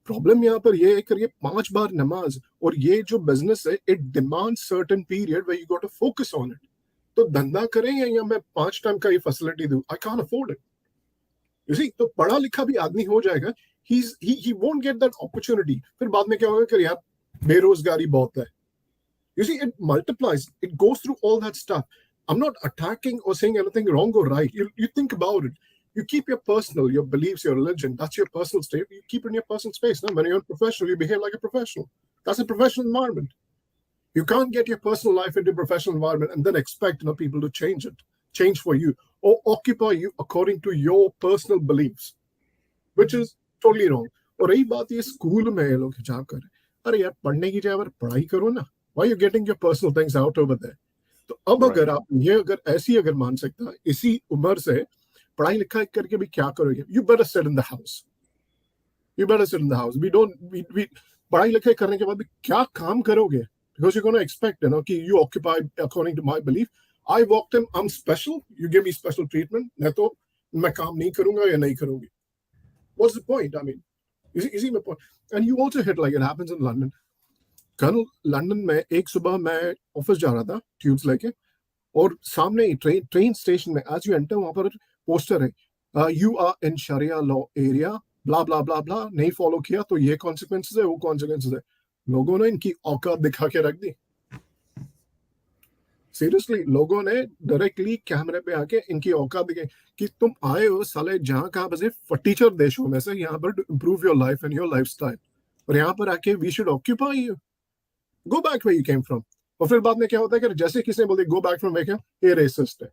प्रॉब्लम यहाँ पर ये है कि ये 5 बार नमाज और ये जो बिजनेस है, it demands certain period where you got to focus on it. तो धंधा करें या मैं 5 टाइम का ये फैसिलिटी दूं? I can't afford it. You see, तो पढ़ा लिखा भी आदमी हो जाएगा, he won't get that opportunity. फिर बाद में क्या होगा कि यार बेरोजगारी बहुत है. You see, it multiplies. It goes through all that stuff. I'm not attacking or saying anything wrong or right. You think about it. You keep your personal, your beliefs, your religion. That's your personal state. You keep it in your personal space. Now, when you're a professional, you behave like a professional. That's a professional environment. You can't get your personal life into a professional environment and then expect people to change for you, or occupy you according to your personal beliefs, which is totally wrong. और रही बात ये school में ये लोग हिजाब कर रहे हैं, अरे यार पढ़ने की जगह पढ़ाई करो ना, why you getting your personal things out over there. तो अब अगर आप ये अगर मान सकता इसी उम्र से पढ़ाई लिखाई करके भी क्या करोगे, you better sit in the house, you better sit in the house. We पढ़ाई लिखाई करने के बाद भी क्या काम करोगे, बिकॉज यू गोना एक्सपेक्ट कि you occupy according to my belief. I walked in, I am special, you give me special treatment, नहीं तो मैं काम नहीं करूंगा या नहीं करूंगी। What's the point? I mean इसी में point. And you also hit like it happens in London. कल लंदन में एक सुबह मैं ऑफिस जा रहा था ट्यूब्स लेके, और सामने ही ट्रेन स्टेशन में एज यू एंटर वहां पर पोस्टर है, you are in sharia law area, blah blah blah blah, नहीं फॉलो किया तो ये कॉन्सिक्वेंसेस है, वो कॉन्सिक्वेंसेस है। लोगों ने इनकी औकात दिखा के रख दी, सीरियसली। लोगों ने डायरेक्टली कैमरे पे आके इनकी औकात दिखाई कि तुम आए हो साले जहाँ कहाँ बसे फटीचर देशों में से यहाँ पर to improve your life and your lifestyle, और यहाँ पर आके we should occupy you, go back where you came from. और फिर बाद में क्या होता है कि जैसे किसी ने बोलते गो बैक फ्रॉम वेयर, ये रेसिस्ट है।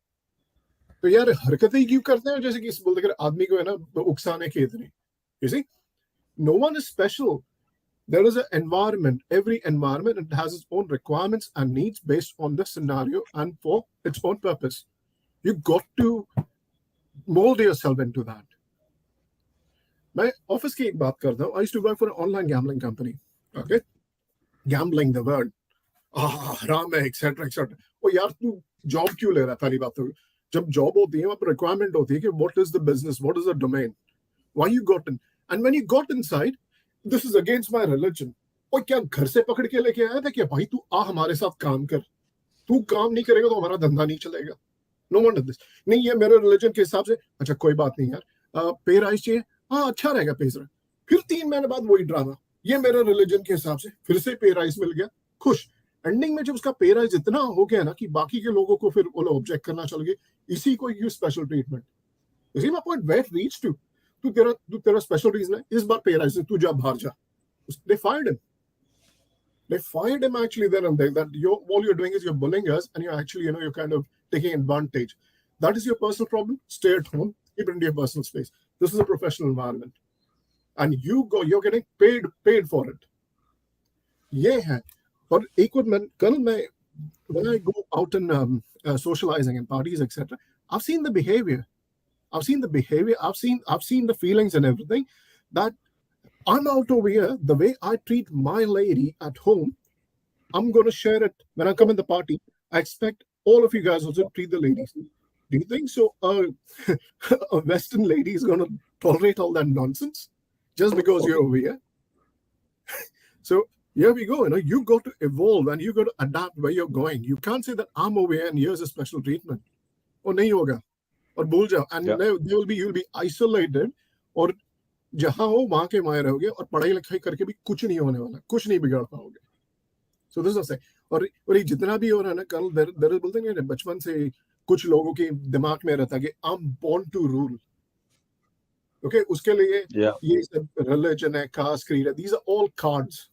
तो यार हरकतें ही क्यों करते हैं जैसे कि बोलते आदमी को है ना उकसाने की इतनी। You see, no one is special. There is an environment. Every environment, it has its own requirements and needs based on the scenario and for its own purpose. You got to mold yourself into that. मैं office की एक बात करता हूँ। I used to work for an online gambling company. Okay, gambling the word, हराम है, etc etc। और यार तू जॉब क्यों ले रहा है? पहली बात तो जब जॉब होती है वहाँ पर रिक्वायरमेंट होती है कि what is the business, what is the domain, why you got in, and when you got inside, this is against my religion। और क्या घर से पकड़ के लेके आया था कि भाई तू आ हमारे साथ काम कर, तू काम नहीं करेगा तो हमारा धंधा नहीं चलेगा। नो वन दिस, नहीं ये मेरे रिलीजन के हिसाब से, अच्छा कोई बात नहीं यार, पे राइज चाहिए, हाँ अच्छा रहेगा पे राइज। फिर 3 महीने बाद वही ड्रामा, ये मेरे रिलीजन के हिसाब से, फिर से पे राइज मिल गया, खुश। एंडिंग में जब उसका पे राइज इतना हो गया ना कि बाकी के लोगों को फिर वो लोग ऑब्जेक्ट करना चल गए, इसी को यू स्पेशल ट्रीटमेंट। इसी my point, where reach to, तू तेरा स्पेशल रीजन है, इस बार पे राइज तू जा बाहर जा। They fired him. They fired him actually then and there. That all you're doing is you're bullying us, and you're actually, you're kind of taking advantage. That is your personal problem. Stay at home. Keep it in your personal space. This is a professional environment, and you're getting paid for it. ये है। और एक और कल मैं when I go out and socializing and parties etc, I've seen the behavior. I've seen the feelings and everything. That I'm out over here, the way I treat my lady at home, I'm going to share it when I come in the party. I expect all of you guys also to treat the ladies. Do you think so? A Western lady is going to tolerate all that nonsense just because you're over here? So here we go. You got to evolve and you got to adapt where you're going. You can't say that I'm over here and here's a special treatment. Or nahi hoga. Or bhul jao. And you'll be isolated. Or जहां हो वहां के मायर रहोगे, और पढ़ाई लिखाई करके भी कुछ नहीं होने वाला, कुछ नहीं बिगाड़ पाओगे। सो दिस इज और ये जितना भी हो रहा है ना, कल दर बोलते हैं बचपन से कुछ लोगों के दिमाग में रहता है कि I am born to rule. Okay, उसके लिए ये सब रिलीजन है, कास्ट, क्रीड है, दीस आर ऑल कार्ड्स,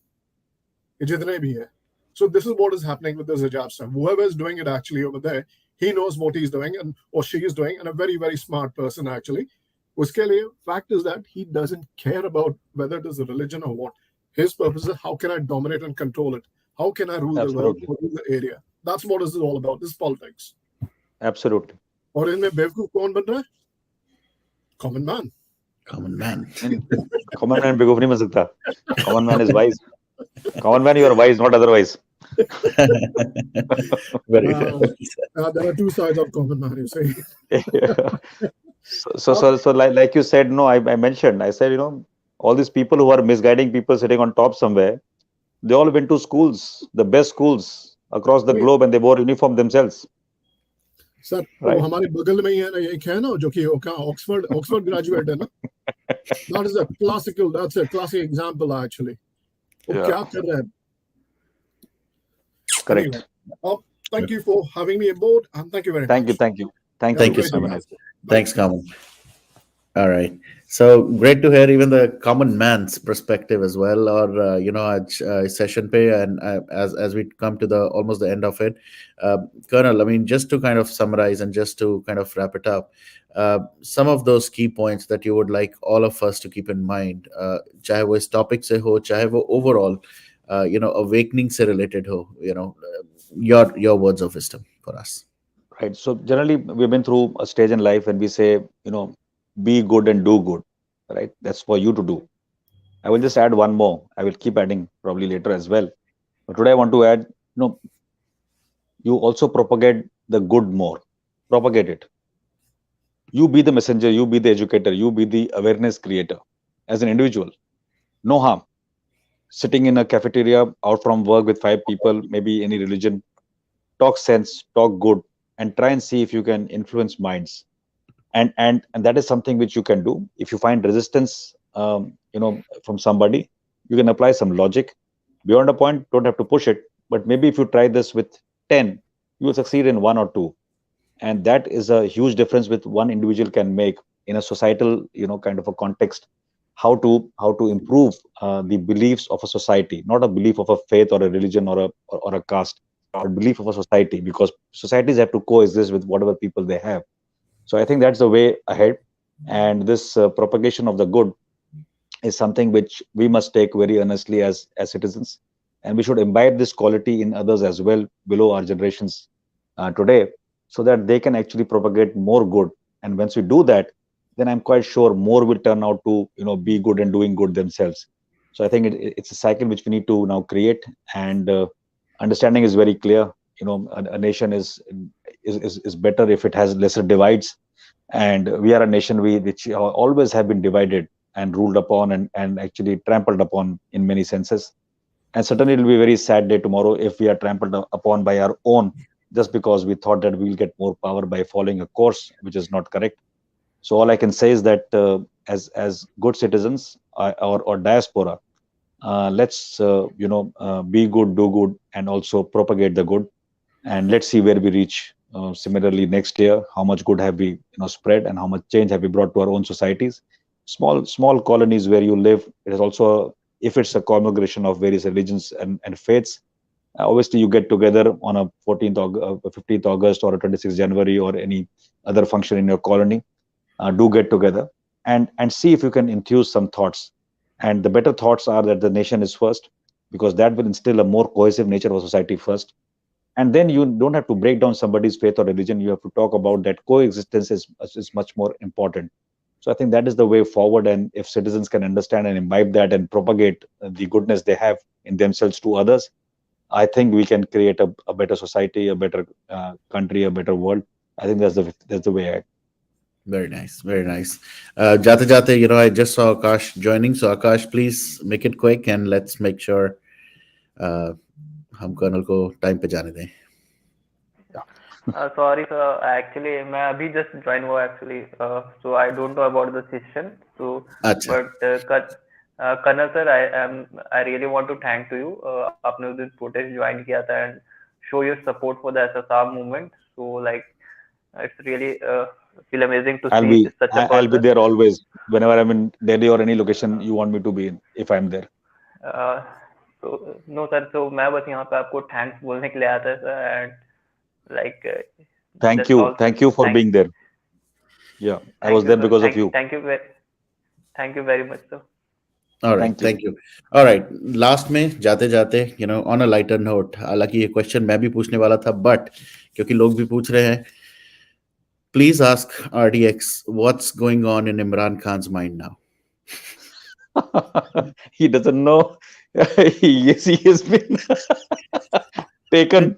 ये जितने भी है। So this is what is happening with this हिजाब stuff. Whoever is doing it actually over there, he knows what he's doing and or she is doing, and a very very smart person actually। उसके लिए fact is that he doesn't care about whether it is a religion or what. His purpose is how can I dominate and control it? How can I rule the world, rule the area? That's what this is all about. This is politics. Absolutely. और इनमें बेवकूफ कौन बन रहा है? Common man. Common man. Common man बेवकूफ नहीं बन सकता. Common man is wise. Common man, you are wise, not otherwise. Very good. There are two sides of common man, you say. So like you said, no, I mentioned, I said, all these people who are misguiding people sitting on top somewhere, they all went to schools, the best schools across the globe, and they wore uniform themselves. Sir right. वो हमारे बगल में ही है ना, एक है ना जो कि ऑक्सफोर्ड ग्रेजुएट है ना, that's a classic example actually। वो क्या कर रहा है? Correct। Thank you for having me aboard, and thank you very much. Thank you so much. Thanks, Kamal. All right. So great to hear even the common man's perspective as well. Or आज session पे and as we come to the almost the end of it, Colonel. I mean, just to kind of summarize and just to kind of wrap it up, some of those key points that you would like all of us to keep in mind, चाहे वो इस topic से हो, चाहे वो overall, awakening से related हो, your words of wisdom for us. Right. So generally, we've been through a stage in life when we say, be good and do good. Right. That's for you to do. I will just add one more. I will keep adding probably later as well. But today I want to add, you also propagate the good more. Propagate it. You be the messenger, you be the educator, you be the awareness creator as an individual. No harm. Sitting in a cafeteria out from work with 5 people, maybe any religion, talk sense, talk good, and try and see if you can influence minds. And that is something which you can do. If you find resistance, from somebody, you can apply some logic. Beyond a point, don't have to push it. But maybe if you try this with 10, you will succeed in 1 or 2. And that is a huge difference with one individual can make in a societal, kind of a context. How to improve the beliefs of a society, not a belief of a faith or a religion or a caste, but belief of a society, because societies have to coexist with whatever people they have. So I think that's the way ahead. And this propagation of the good is something which we must take very earnestly as citizens, and we should imbibe this quality in others as well below our generations today, so that they can actually propagate more good. And once we do that, then I'm quite sure more will turn out to be good and doing good themselves. So I think it's a cycle which we need to now create, and understanding is very clear. A nation is better if it has lesser divides, and we are a nation which always have been divided and ruled upon and actually trampled upon in many senses. And certainly it will be a very sad day tomorrow if we are trampled upon by our own, just because we thought that we'll get more power by following a course which is not correct. So all I can say is that as good citizens or diaspora, let's be good, do good, and also propagate the good. And let's see where we reach. Similarly, next year, how much good have we spread, and how much change have we brought to our own societies? Small colonies where you live. It is also, if it's a congregation of various religions and faiths, obviously you get together on a 14th August, 15th August or a 26th January or any other function in your colony. Do get together and see if you can infuse some thoughts. And the better thoughts are that the nation is first, because that will instill a more cohesive nature of society first. And then you don't have to break down somebody's faith or religion. You have to talk about that coexistence is much more important. So I think that is the way forward. And if citizens can understand and imbibe that and propagate the goodness they have in themselves to others, I think we can create a better society, a better country, a better world. I think that's the way ahead. Very nice, very nice. Jate, I just saw Akash joining. So Akash, please make it quick and let's make sure हम colonel को time पे जाने दें. Sorry, sir. Actually, मैं अभी just join हुआ actually. So I don't know about the session. So, अच्छा. but Colonel sir, I really want to thank to you. आपने उस दिन protest join किया था and show your support for the SSR movement. So like, it's really feel amazing to see such a person. I'll be there always. Whenever I'm in Delhi or any location you want me to be in, if I'm there. So no sir, so मैं बस यहाँ पे आपको thanks बोलने के लिए आया था sir, and like thank you for being there. Yeah, I was there because of you. Thank you very much sir. All right, thank you. All right, last में जाते जाते on a lighter note, हालांकि ये question मैं भी पूछने वाला था, but क्योंकि लोग भी पूछ रहे हैं, please ask RDX what's going on in Imran Khan's mind now. He doesn't know. He has been taken.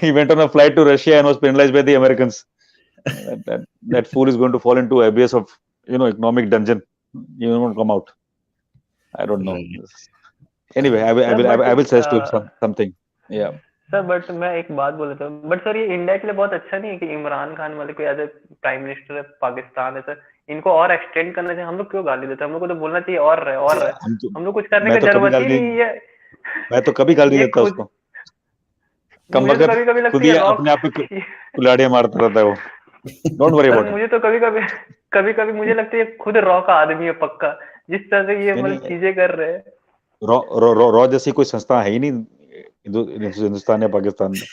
He went on a flight to Russia and was penalized by the Americans. That fool is going to fall into abyss of economic dungeon. He won't come out. I don't know. Anyway, I will suggest to him something. Yeah. Sir but मैं एक बात बोल रहा था, but sir ये India के लिए बहुत अच्छा नहीं है कि इमरान खान वाले को as a prime minister Pakistan है सर, इनको और एक्सटेंड करना चाहिए. हम लोग क्यों गाली देते हैं? हम लोग को तो बोलना चाहिए और रहे. हम लोग कुछ करने की जरूरत ही नहीं है. मैं तो कभी गाली देता उसको. कभी लगती है अपने आप पे कुल्हाड़ियां मारता रहता है वो. Don't worry sir about it. मुझे तो कभी कभी मुझे लगता है ये खुद रॉ का आदमी है पक्का, जिस तरह से ये नहीं, मतलब नहीं, चीजें कर रहे हैं। रॉ जैसी कोई संस्था है ही नहीं हिंदुस्तान या पाकिस्तान में।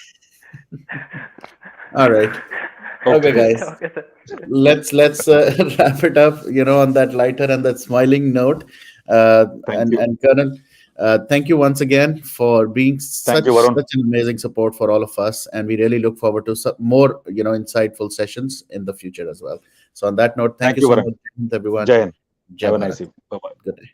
All right. Okay, guys. Okay, sir. Let's wrap it up. On that lighter and that smiling note. Thank you. And Colonel, thank you once again for being Thank you, Varun. such an amazing support for all of us, and we really look forward to some more insightful sessions in the future as well. So on that note, thank Thank you you, so Varun. much, everyone. Jai Hind. Jai Have a Bharat. nice evening. Bye-bye. Good day.